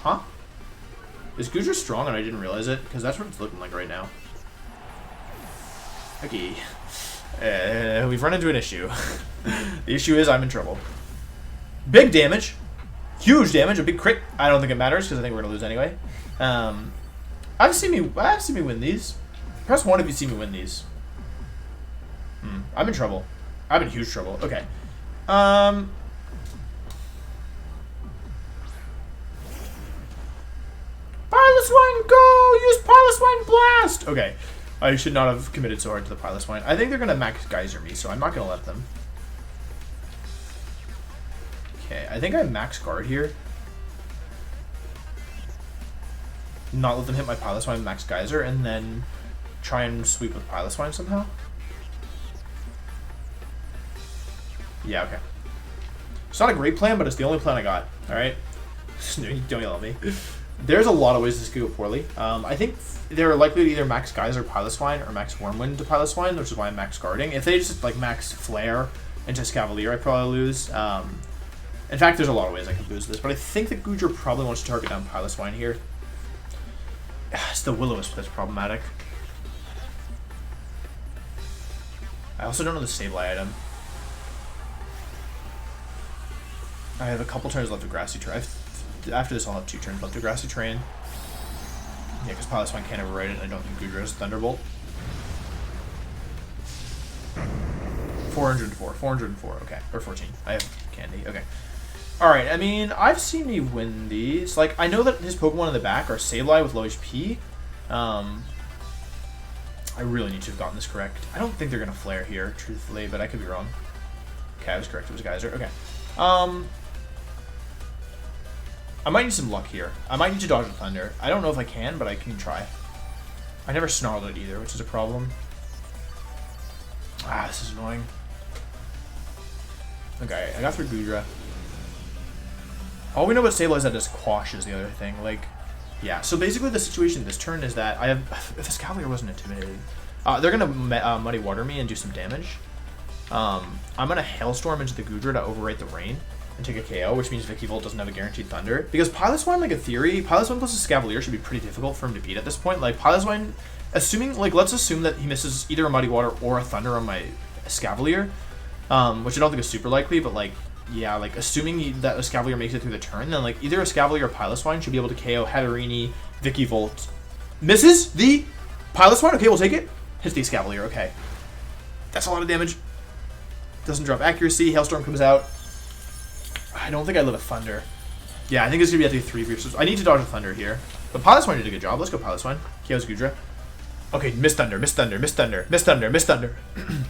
Huh? Is Goodra strong and I didn't realize it? Because that's what it's looking like right now. Okay. We've run into an issue. The issue is I'm in trouble. Big damage. Huge damage. A big crit. I don't think it matters because I think we're going to lose anyway. I've seen me win these. Press 1 if you see me win these. I'm in trouble. I'm in huge trouble. Okay. Piloswine, go! Use Piloswine Blast! Okay. I should not have committed so hard to the Piloswine. I think they're going to Max Geyser me, so I'm not going to let them. Okay, I think I Max Guard here. Not let them hit my Piloswine Max Geyser, and then try and sweep with Piloswine somehow. Yeah, okay. It's not a great plan, but it's the only plan I got. Alright? Don't yell at me. There's a lot of ways this could go poorly. I think they're likely to either Max Geyser Piloswine or Max Wormwind to Piloswine, which is why I'm Max Guarding. If they just, like, Max Flare into Scavalier, I'd probably lose. In fact, there's a lot of ways I could lose this, but I think that Goodra probably wants to target down Piloswine here. It's the Will-O-Wisp that's problematic. I also don't know the Sableye item. I have a couple turns left of Grassy Train. After this, I'll have 2 turns left of Grassy Train. Yeah, because Piloswine can't override it, and I don't think Goodra has Thunderbolt. 404. 404, okay. Or 14. I have Candy, okay. Alright, I mean, I've seen me win these. Like, I know that his Pokemon in the back are Sableye with low HP. I really need to have gotten this correct. I don't think they're going to Flare here, truthfully, but I could be wrong. Okay, I was correct. It was Geyser. Okay. I might need some luck here. I might need to dodge a Thunder. I don't know if I can, but I can try. I never snarled it either, which is a problem. Ah, this is annoying. Okay, I got through Goodra. All we know about Sableye is that this Quash is the other thing. Like, yeah. So basically the situation this turn is that I have... If this Cavalier wasn't intimidated... they're going to Muddy Water me and do some damage. I'm going to Hailstorm into the Goodra to overwrite the Rain and take a KO, which means Vikavolt doesn't have a guaranteed Thunder. Because Piloswine, like, in theory, Piloswine plus a Scavalier should be pretty difficult for him to beat at this point. Like, Piloswine, assuming, like, let's assume that he misses either a Muddy Water or a Thunder on my Scavalier, which I don't think is super likely, but, like, yeah, like, assuming that a Scavalier makes it through the turn, then, like, either a Scavalier or Piloswine should be able to KO Hatterini, Vikavolt. Misses the Piloswine? Okay, we'll take it. Hits the Scavalier, okay. That's a lot of damage. Doesn't drop accuracy. Hailstorm comes out. I don't think I live a Thunder. Yeah, I think it's going to be at the 3 versus... I need to dodge a Thunder here. But Piloswine did a good job. Let's go Piloswine. KO's Goodra. Okay, Miss Thunder, Miss Thunder, Miss Thunder, Miss Thunder, Miss Thunder.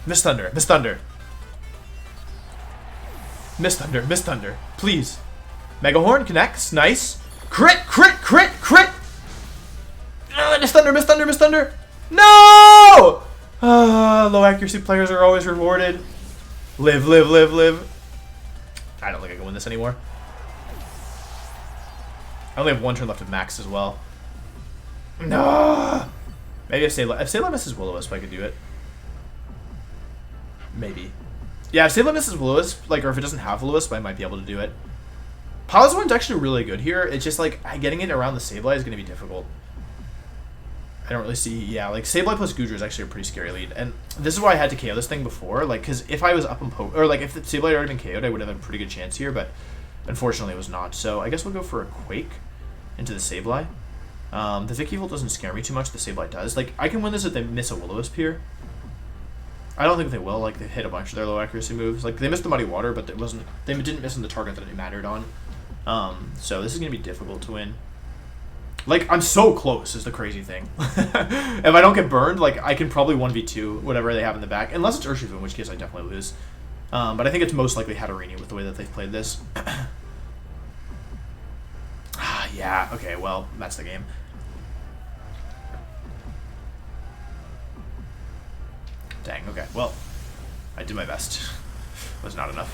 Miss Thunder, Miss Thunder. Miss Thunder, Miss Thunder. Please. Mega Horn connects. Nice. Crit, crit, crit, crit! Miss Thunder, Miss Thunder, Miss Thunder! No! Low accuracy players are always rewarded. Live, live, live, live. I don't think I can win this anymore. I only have 1 turn left of max as well. No. Maybe if Sableye misses Will-O-Wisp, I could do it. Maybe. Yeah, if Sableye misses Will-O-Wisp, like, or if it doesn't have Will-O-Wisp, I might be able to do it. Piloswine's actually really good here. It's just like getting it around the Sableye is going to be difficult. I don't really see, yeah, like, Sableye plus Goodra is actually a pretty scary lead. And this is why I had to KO this thing before, like, because if I was up in or, like, if the Sableye had already been KO'd, I would have had a pretty good chance here, but unfortunately it was not. So I guess we'll go for a Quake into the Sableye. The Vikavolt doesn't scare me too much, the Sableye does. Like, I can win this if they miss a Will-O-Wisp here. I don't think they will, like, they hit a bunch of their low accuracy moves. Like, they missed the Muddy Water, but they didn't miss on the target that it mattered on. So this is going to be difficult to win. Like, I'm so close is the crazy thing. If I don't get burned, like, I can probably 1v2 whatever they have in the back. Unless it's Urshifu, in which case I definitely lose. But I think it's most likely Hatterini with the way that they've played this. Yeah, okay, well, that's the game. Dang, okay, well, I did my best. Was not enough.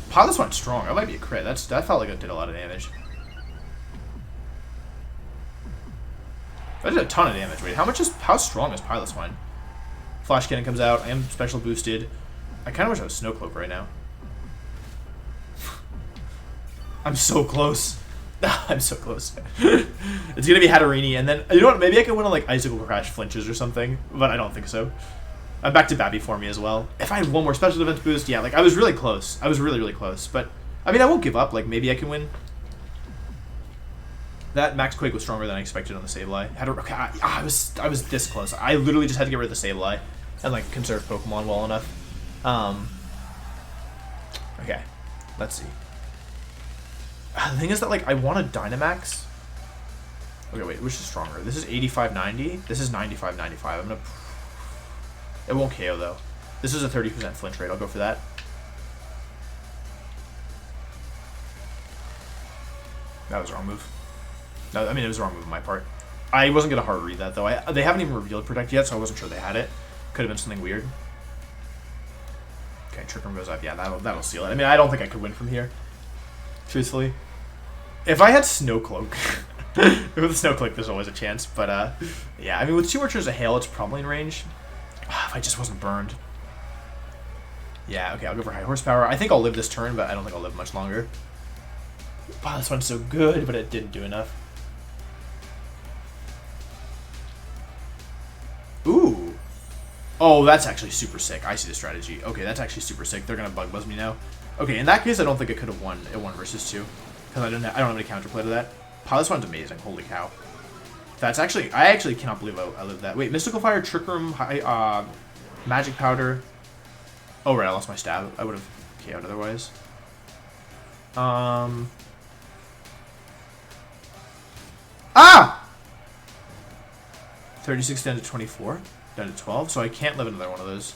Piloswine's strong. That might be a crit. That felt like it did a lot of damage. That did a ton of damage. Wait, how strong is Piloswine? Flash Cannon comes out. I am special boosted. I kind of wish I was Snow Cloak right now. I'm so close. I'm so close. It's gonna be Hatterini, and then you know what? Maybe I can win on like Icicle Crash flinches or something, but I don't think so. I'm back to Babby for me as well. If I had one more special defense boost, yeah, like I was really close. I was really, really close, but I mean, I won't give up. Like maybe I can win. That Max Quake was stronger than I expected on the Sableye. Okay, I was this close. I literally just had to get rid of the Sableye and like conserve Pokemon well enough. Okay, let's see. The thing is that like I want a Dynamax. Okay, wait, which is stronger? This is 85-90. This is 95-95. I'm gonna. It won't KO though. This is a 30% flinch rate. I'll go for that. That was the wrong move. No, I mean, it was the wrong move on my part. I wasn't going to hard read that, though. They haven't even revealed Protect yet, so I wasn't sure they had it. Could have been something weird. Okay, Trick Room goes up. Yeah, that'll seal it. I mean, I don't think I could win from here, truthfully. If I had Snow Cloak, with Snow Cloak, there's always a chance. But, yeah, I mean, with 2 more turns of Hail, it's probably in range. If I just wasn't burned. Yeah, okay, I'll go for High Horsepower. I think I'll live this turn, but I don't think I'll live much longer. Wow, this one's so good, but it didn't do enough. Ooh. Oh, that's actually super sick. I see the strategy. Okay, that's actually super sick. They're gonna Bug Buzz me now. Okay, in that case, I don't think I could have won at 1 versus 2. Because I don't have any counterplay to that. Piloswine's amazing. Holy cow. That's actually... I actually cannot believe I lived that. Wait, Mystical Fire, Trick Room, Magic Powder. Oh, right, I lost my stab. I would have KO'd otherwise. 36 down to 24, down to 12, so I can't live another one of those.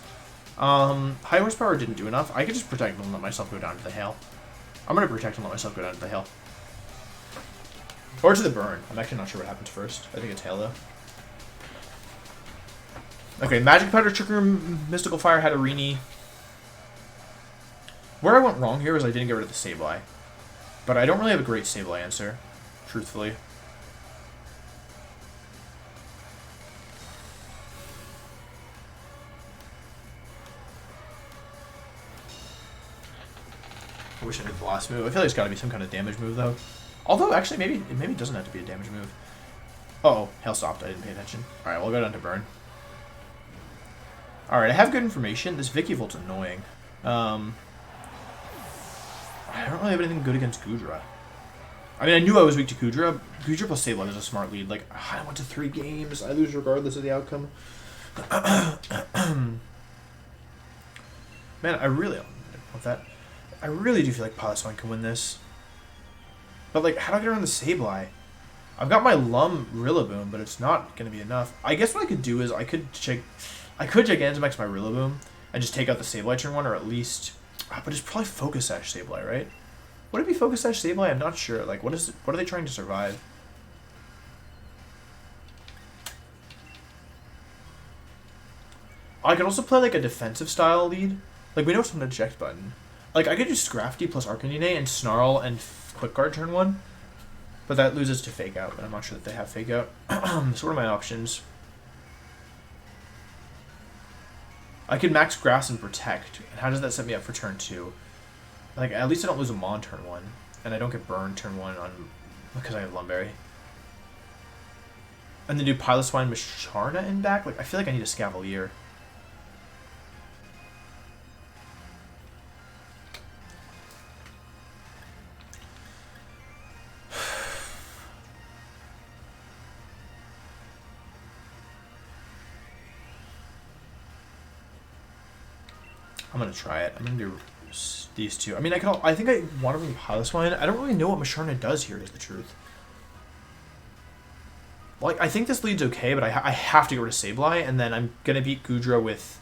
High Horsepower didn't do enough. I could just Protect and let myself go down to the Hail. I'm going to Protect and let myself go down to the Hail. Or to the Burn. I'm actually not sure what happens first. I think it's Hail, though. Okay, Magic Powder, Trick Room, Mystical Fire, Hatterini. Where I went wrong here was I didn't get rid of the Sableye. But I don't really have a great Sableye answer, truthfully. I wish I did the last move. I feel like it's got to be some kind of damage move, though. Although, actually, maybe it doesn't have to be a damage move. Uh-oh, hail stopped. I didn't pay attention. Alright, we'll go down to burn. Alright, I have good information. This Vicky-Volt's annoying. I don't really have anything good against Goodra. I mean, I knew I was weak to Goodra. Goodra plus Sableye is a smart lead. Like, I went to 3 games. I lose regardless of the outcome. Man, I really want that. I really do feel like Piloswine can win this. But, like, how do I get around the Sableye? I've got my Lum Rillaboom, but it's not going to be enough. I guess what I could do is I could Gigantamax my Rillaboom and just take out the Sableye turn 1, or at least... But it's probably Focus Sash Sableye, right? Would it be Focus Sash Sableye? I'm not sure. Like, what are they trying to survive? I could also play, like, a defensive style lead. Like, we know it's an eject button. Like, I could do Scrafty plus Arcanine and Snarl and Quick Guard turn 1. But that loses to Fake Out, and I'm not sure that they have Fake Out. So what are my options? I could max Grass and Protect. And how does that set me up for turn 2? Like, at least I don't lose a Mon turn 1. And I don't get burned turn 1 on because I have Lumberry. And then do Piloswine Macharna in back? Like, I feel like I need a Scavalier. I'm gonna try it. I'm gonna do these two. I mean, I think I want to bring Piloswine. I don't really know what Macharna does here, is the truth. Like, I think this lead's okay, but I have to go to Sableye, and then I'm gonna beat Goodra with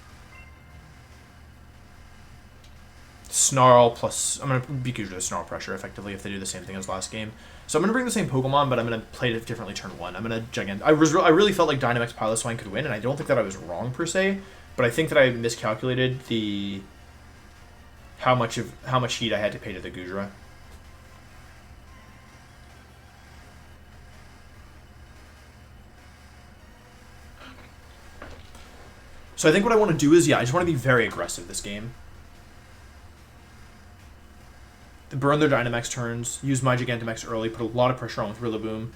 Snarl plus... I'm gonna beat Goodra with Snarl Pressure, effectively, if they do the same thing as last game. So I'm gonna bring the same Pokemon, but I'm gonna play it differently turn 1. I'm gonna I really felt like Dynamax Piloswine could win, and I don't think that I was wrong, per se. But I think that I miscalculated how much heat I had to pay to the Goodra. So I think what I want to do is, I just want to be very aggressive this game. Burn their Dynamax turns, use my Gigantamax early, put a lot of pressure on with Rillaboom.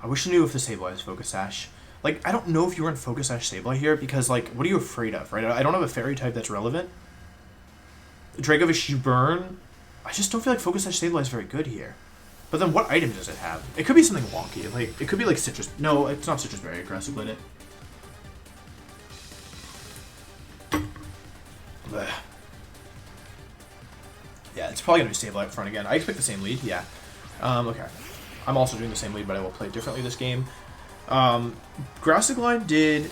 I wish I knew if the Sableye is Focus Sash. Like, I don't know if you run Focus Sash Sableye here, because, like, what are you afraid of, right? I don't have a Fairy type that's relevant. Dracovish, you burn. I just don't feel like Focus Sash Sableye is very good here. But then what item does it have? It could be something wonky. Like, it could be, like, Citrus. No, it's not Citrus Berry aggressive, let it. Blech. Yeah, it's probably going to be Sableye up front again. I expect the same lead, yeah. Okay. I'm also doing the same lead, but I will play differently this game. Grassy did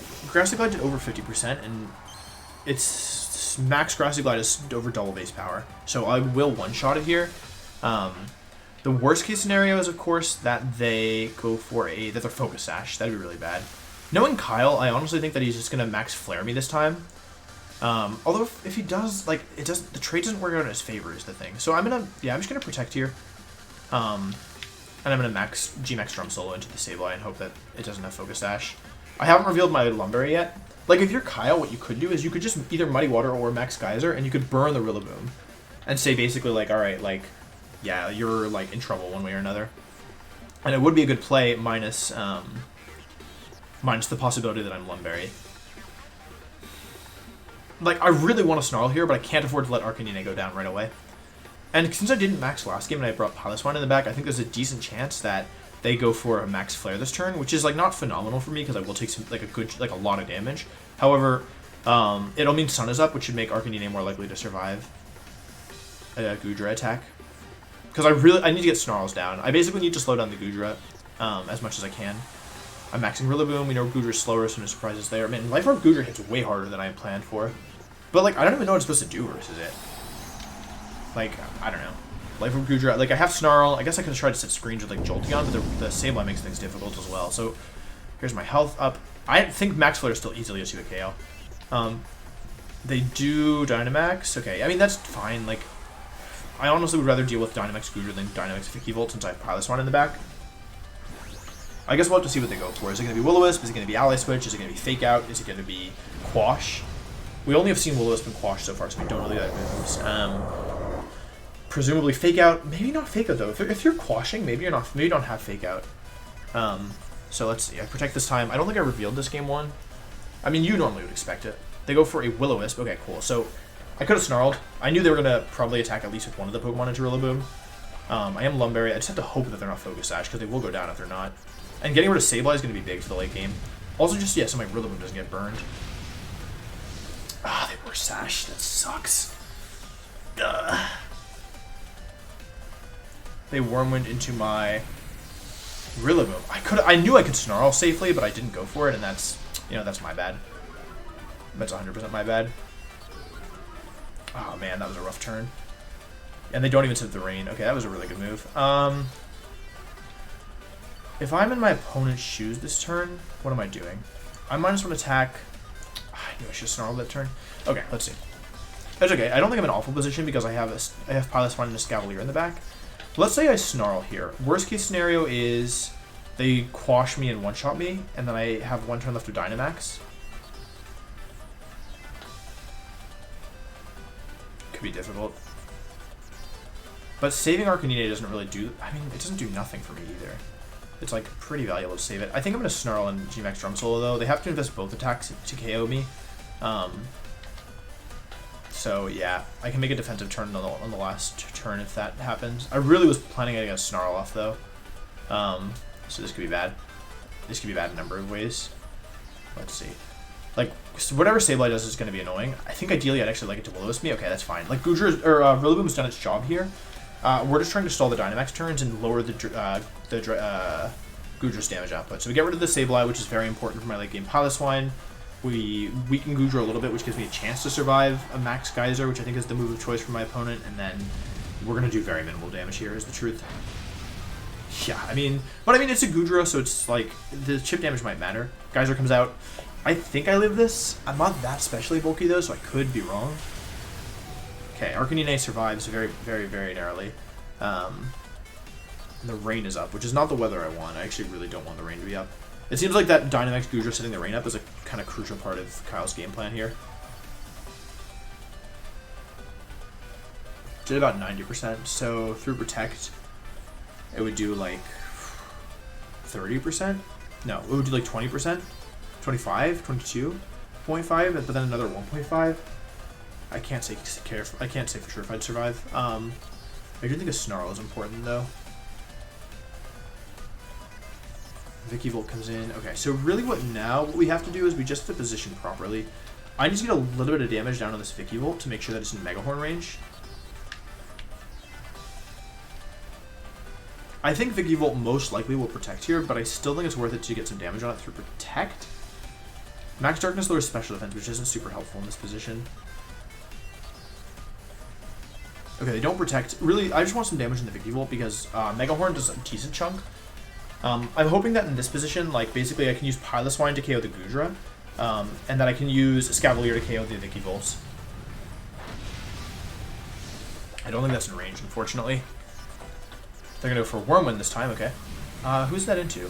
over 50%, and its max Grassy Glide is over double base power. So I will one-shot it here. The worst case scenario is, of course, that they go for that they're Focus Sash. That'd be really bad. Knowing Kyle, I honestly think that he's just gonna max Flare me this time. Although if he does, like, the trade doesn't work out in his favor is the thing. So I'm just gonna Protect here. And I'm going to G-Max Drum Solo into the Sableye and hope that it doesn't have Focus Sash. I haven't revealed my Lumberry yet. Like, if you're Kyle, what you could do is you could just either Muddy Water or Max Geyser, and you could burn the Rillaboom. And say basically, like, alright, like, yeah, you're, like, in trouble one way or another. And it would be a good play, minus the possibility that I'm Lumberry. Like, I really want to Snarl here, but I can't afford to let Arcanine go down right away. And since I didn't max last game and I brought Piloswine in the back, I think there's a decent chance that they go for a max Flare this turn, which is, like, not phenomenal for me because I will take some, a lot of damage. However, it'll mean Sun is up, which should make Arcanine more likely to survive a Goodra attack. Because I need to get Snarls down. I basically need to slow down the Goodra as much as I can. I'm maxing Rillaboom. We know Goodra's slower, so no surprises there. Man, Life Orb Goodra hits way harder than I had planned for. But, like, I don't even know what I'm supposed to do versus it. Like, I don't know. Life Orb Goodra, like, I have Snarl. I guess I could have tried to set screens with, like, Jolteon, but the Sableye makes things difficult as well. So, here's my health up. I think Max Flare is still easily a 2 KO. They do Dynamax. Okay, I mean, that's fine. Like, I honestly would rather deal with Dynamax Goodra than Dynamax Vicky-Volt since I have Piloswine in the back. I guess we'll have to see what they go for. Is it going to be Will-O-Wisp? Is it going to be Ally Switch? Is it going to be Fake Out? Is it going to be Quash? We only have seen Will-O-Wisp and Quash so far, so we don't really know that moves. Presumably Fake Out. Maybe not Fake Out, though. If you're Quashing, maybe you're not. Maybe you don't have Fake Out. So let's see. I Protect this time. I don't think I revealed this game one. I mean, you normally would expect it. They go for a Will-O-Wisp. Okay, cool. So I could have Snarled. I knew they were going to probably attack at least with one of the Pokemon into Rillaboom. I am Lumberry. I just have to hope that they're not Focus Sash, because they will go down if they're not. And getting rid of Sableye is going to be big for the late game. Also, just, yeah, so my Rillaboom doesn't get burned. Ah, they were Sash. That sucks. They Wormwind into my Rillaboom. I knew I could Snarl safely, but I didn't go for it, and that's, you know, that's my bad. That's 100% my bad. Oh, man, that was a rough turn. And they don't even sit the rain. Okay, that was a really good move. If I'm in my opponent's shoes this turn, what am I doing? I -1 attack. I knew I should snarl that turn. Okay, let's see. That's okay. I don't think I'm in an awful position because I have Piloswine and a Scavalier in the back. Let's say I snarl here. Worst case scenario is they Quash me and one-shot me, and then I have one turn left of Dynamax. Could be difficult. But saving Arcanine doesn't really do... I mean, it doesn't do nothing for me either. It's, like, pretty valuable to save it. I think I'm going to Snarl and G-Max Drum Solo, though. They have to invest both attacks to KO me. So, yeah. I can make a defensive turn on the last turn if that happens. I really was planning on getting a Snarl off, though. So this could be bad. This could be bad in a number of ways. Let's see. Like, so whatever Sableye does is going to be annoying. I think ideally I'd actually like it to Will-O-Wisp me. Okay, that's fine. Like, Rillaboom's done its job here. We're just trying to stall the Dynamax turns and lower the Goodra's damage output. So we get rid of the Sableye, which is very important for my late game Piloswine. We weaken Goodra a little bit, which gives me a chance to survive a Max Geyser, which I think is the move of choice for my opponent. And then we're going to do very minimal damage here, is the truth. Yeah, I mean, it's a Goodra, so it's like, the chip damage might matter. Geyser comes out. I think I live this. I'm not that specially bulky, though, so I could be wrong. Okay, Arcanine survives very, very, very narrowly. The rain is up, which is not the weather I want. I actually really don't want the rain to be up. It seems like that Dynamax Goodra setting the rain up is a kind of crucial part of Kyle's game plan here. Did about 90%, so through Protect, it would do like 30%? No, it would do like 20%? 25? 22.5? But then another 1.5? I can't say for sure if I'd survive. I do think a Snarl is important though. Vikavolt comes in. Okay, so really what we have to do is we just have to position properly. I need to get a little bit of damage down on this Vikavolt to make sure that it's in Mega Horn range. I think Vikavolt most likely will Protect here, but I still think it's worth it to get some damage on it through Protect. Max Darkness lowers Special Defense, which isn't super helpful in this position. Okay, they don't Protect. Really, I just want some damage in the Vikavolt because Mega Horn does a decent chunk. I'm hoping that in this position, like, basically I can use Piloswine to KO the Goodra, and that I can use Scavalier to KO the Vikivolts. I don't think that's in range, unfortunately. They're going to go for Wormwind this time, okay. Who's that into?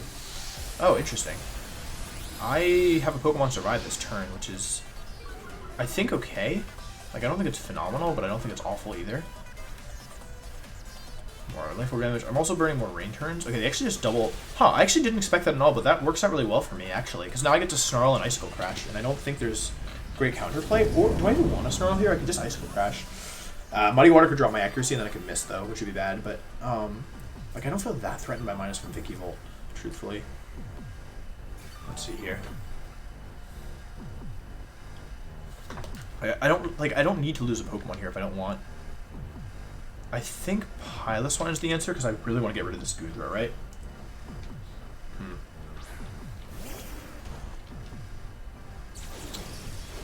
Oh, interesting. I have a Pokemon survive this turn, which is, I think, okay. Like, I don't think it's phenomenal, but I don't think it's awful either. More life orb damage. I'm also burning more rain turns. Okay, they actually just double... Huh, I actually didn't expect that at all, but that works out really well for me, actually. Because now I get to Snarl and Icicle Crash, and I don't think there's great counterplay. Or do I even want to Snarl here? I could just Icicle Crash. Muddy Water could drop my accuracy, and then I could miss, though, which would be bad. But, like, I don't feel that threatened by minus from Vikavolt, truthfully. Let's see here. I don't need to lose a Pokemon here if I don't want. I think Piloswine is the answer because I really want to get rid of this Goodra, right?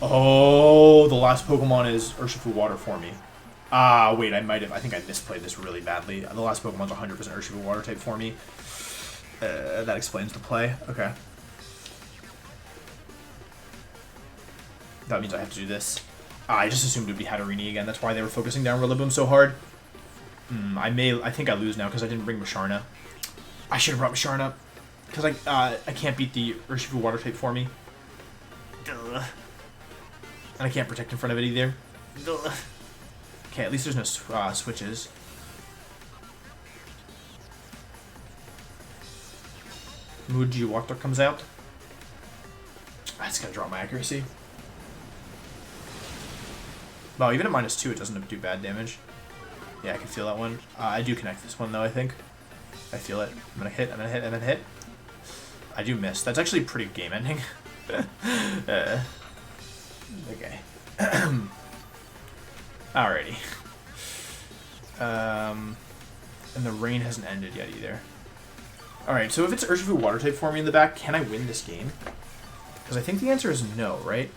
Oh, the last Pokemon is Urshifu Water for me. Wait, I think I misplayed this really badly. The last Pokemon's 100% Urshifu Water type for me. That explains the play. Okay. That means I have to do this. I just assumed it would be Hatterene again. That's why they were focusing down Rillaboom so hard. I think I lose now because I didn't bring Musharna. I should have brought Musharna. Because I can't beat the Urshifu water type for me. Duh. And I can't protect in front of it either. Duh. Okay, at least there's no switches. Muji Water comes out. That's gonna draw my accuracy. Wow, even at -2, it doesn't do bad damage. Yeah, I can feel that one. I do connect this one though, I think. I feel it. I'm gonna hit, I'm gonna hit, I'm gonna hit. I do miss. That's actually pretty game ending. Okay. Alrighty. And the rain hasn't ended yet either. Alright, so if it's Urshifu water type for me in the back, can I win this game? Because I think the answer is no, right?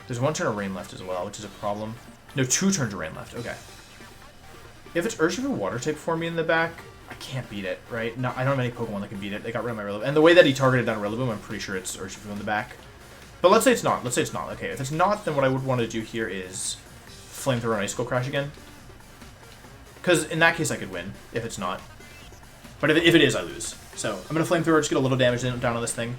There's 1 turn of rain left as well, which is a problem. No, 2 turns of rain left. Okay. If it's Urshifu water type for me in the back, I can't beat it, right? No, I don't have any Pokemon that can beat it. They got rid of my Rillaboom. And the way that he targeted down Rillaboom, I'm pretty sure it's Urshifu in the back. But let's say it's not. Let's say it's not. Okay, if it's not, then what I would want to do here is Flamethrower and Icicle Crash again. Because in that case, I could win, if it's not. But if it is, I lose. So I'm going to Flamethrower, just get a little damage down on this thing.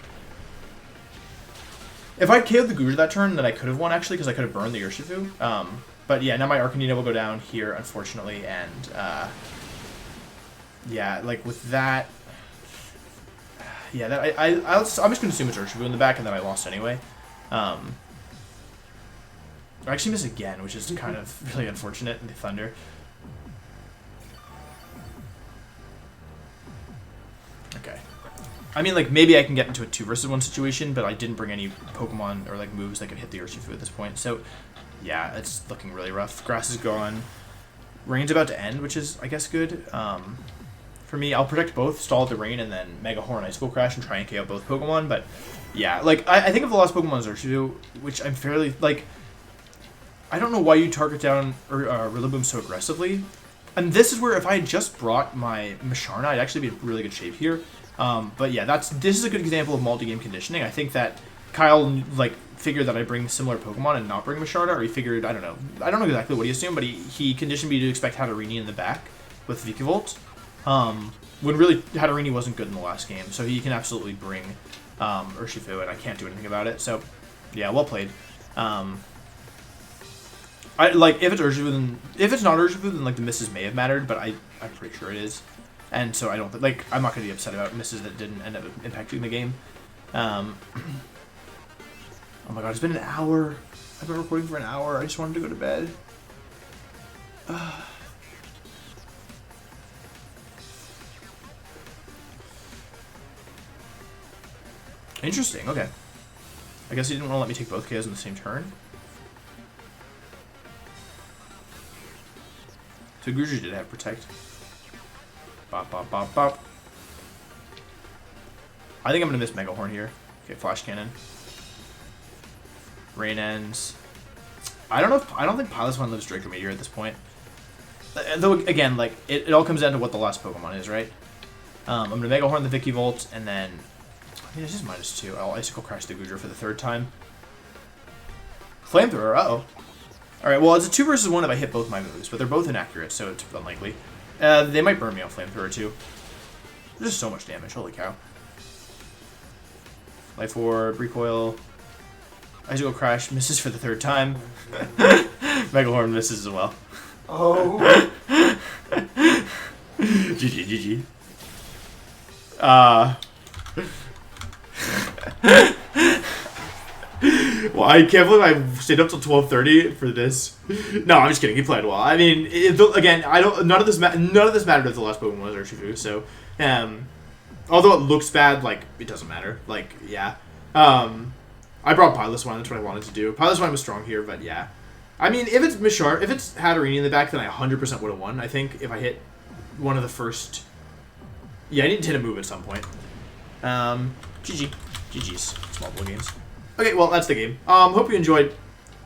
If I KO'd the Guja that turn, then I could have won, actually, because I could have burned the Urshifu. But yeah, now my Arcanine will go down here, unfortunately, and yeah, like with that, yeah, that I'm just going to assume it's Urshifu in the back, and then I lost anyway. I actually miss again, which is kind of really unfortunate in the Thunder. Okay. I mean, like, maybe I can get into a 2 versus 1 situation, but I didn't bring any Pokemon or, like, moves that could hit the Urshifu at this point. So, yeah, it's looking really rough. Grass is gone. Rain's about to end, which is, I guess, good. For me, I'll protect both, stall at the rain, and then Mega Horn, Icicle Crash, and try and KO both Pokemon. But, yeah, like, I think of the last Pokemon as Urshifu, which I'm fairly, like, I don't know why you target down Rillaboom so aggressively. And this is where if I had just brought my Masharna, I'd actually be in really good shape here. But yeah, this is a good example of multi-game conditioning. I think that Kyle, like, figured that I'd bring similar Pokemon and not bring Masharna, or he figured, I don't know exactly what he assumed, but he conditioned me to expect Hatterene in the back with Vikavolt. When really Hatterene wasn't good in the last game, so he can absolutely bring Urshifu, and I can't do anything about it. So, yeah, well played. Like, if it's Urshifu, then if it's not Urshifu, then like the misses may have mattered, but I'm pretty sure it is, and so I don't like I'm not gonna be upset about misses that didn't end up impacting the game. Oh my god, it's been an hour. I've been recording for an hour. I just wanted to go to bed. Interesting. Okay. I guess he didn't want to let me take both KOs in the same turn. So Guja did have Protect. Bop, bop, bop, bop. I think I'm going to miss Mega Horn here. Okay, Flash Cannon. Rain ends. I don't think Piloswine lives Draco Meteor at this point. Though, again, like, it all comes down to what the last Pokemon is, right? I'm going to Mega Horn the Vikavolt, and then... I mean, it's just -2. I'll Icicle Crash the Guja for the 3rd time. Flamethrower, uh-oh. Alright, well, it's a 2 versus 1 if I hit both my moves, but they're both inaccurate, so it's unlikely. They might burn me on Flamethrower, too. There's just so much damage, holy cow. Life Orb, Recoil, Icicle Crash, misses for the 3rd time. Mega Horn misses as well. Oh. GG, GG. Well, I can't believe I stayed up till 12:30 for this. No, I'm just kidding. He played well. I mean, again, none of this mattered if the last Pokemon was Urshifu. So, although it looks bad, like it doesn't matter. Like, yeah. I brought Piloswine. That's what I wanted to do. Piloswine was strong here, but yeah. I mean, if it's Hatterene in the back, then I 100% would have won. I think if I hit one of the first. Yeah, I need to hit a move at some point. GG's. Small ball games. Okay, well, that's the game. Hope you enjoyed.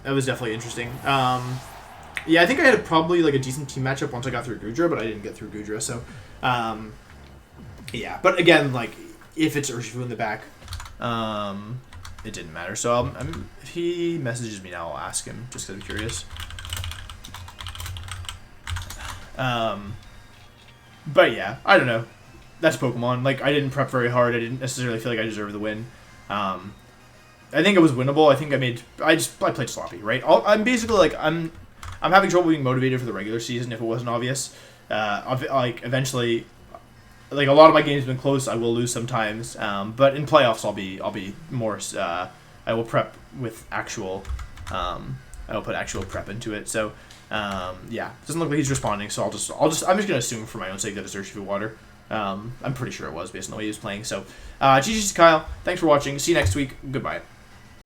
That was definitely interesting. Yeah, I think I had probably like a decent team matchup once I got through Gudra, but I didn't get through Gudra, so yeah. But again, like if it's Urshifu in the back, it didn't matter. So if he messages me now, I'll ask him just because I'm curious. But yeah, I don't know. that's Pokemon. Like, I didn't prep very hard. I didn't necessarily feel like I deserved the win. I think it was winnable. I think I played sloppy, right? I'm basically like I'm having trouble being motivated for the regular season if it wasn't obvious. Like eventually, like a lot of my games have been close. I will lose sometimes, but in playoffs I'll be more. I will prep with actual. I will put actual prep into it. So yeah, it doesn't look like he's responding. So I'm just gonna assume for my own sake that it's Urshifu Water. I'm pretty sure it was based on the way he was playing. So, GG's Kyle. Thanks for watching. See you next week. Goodbye.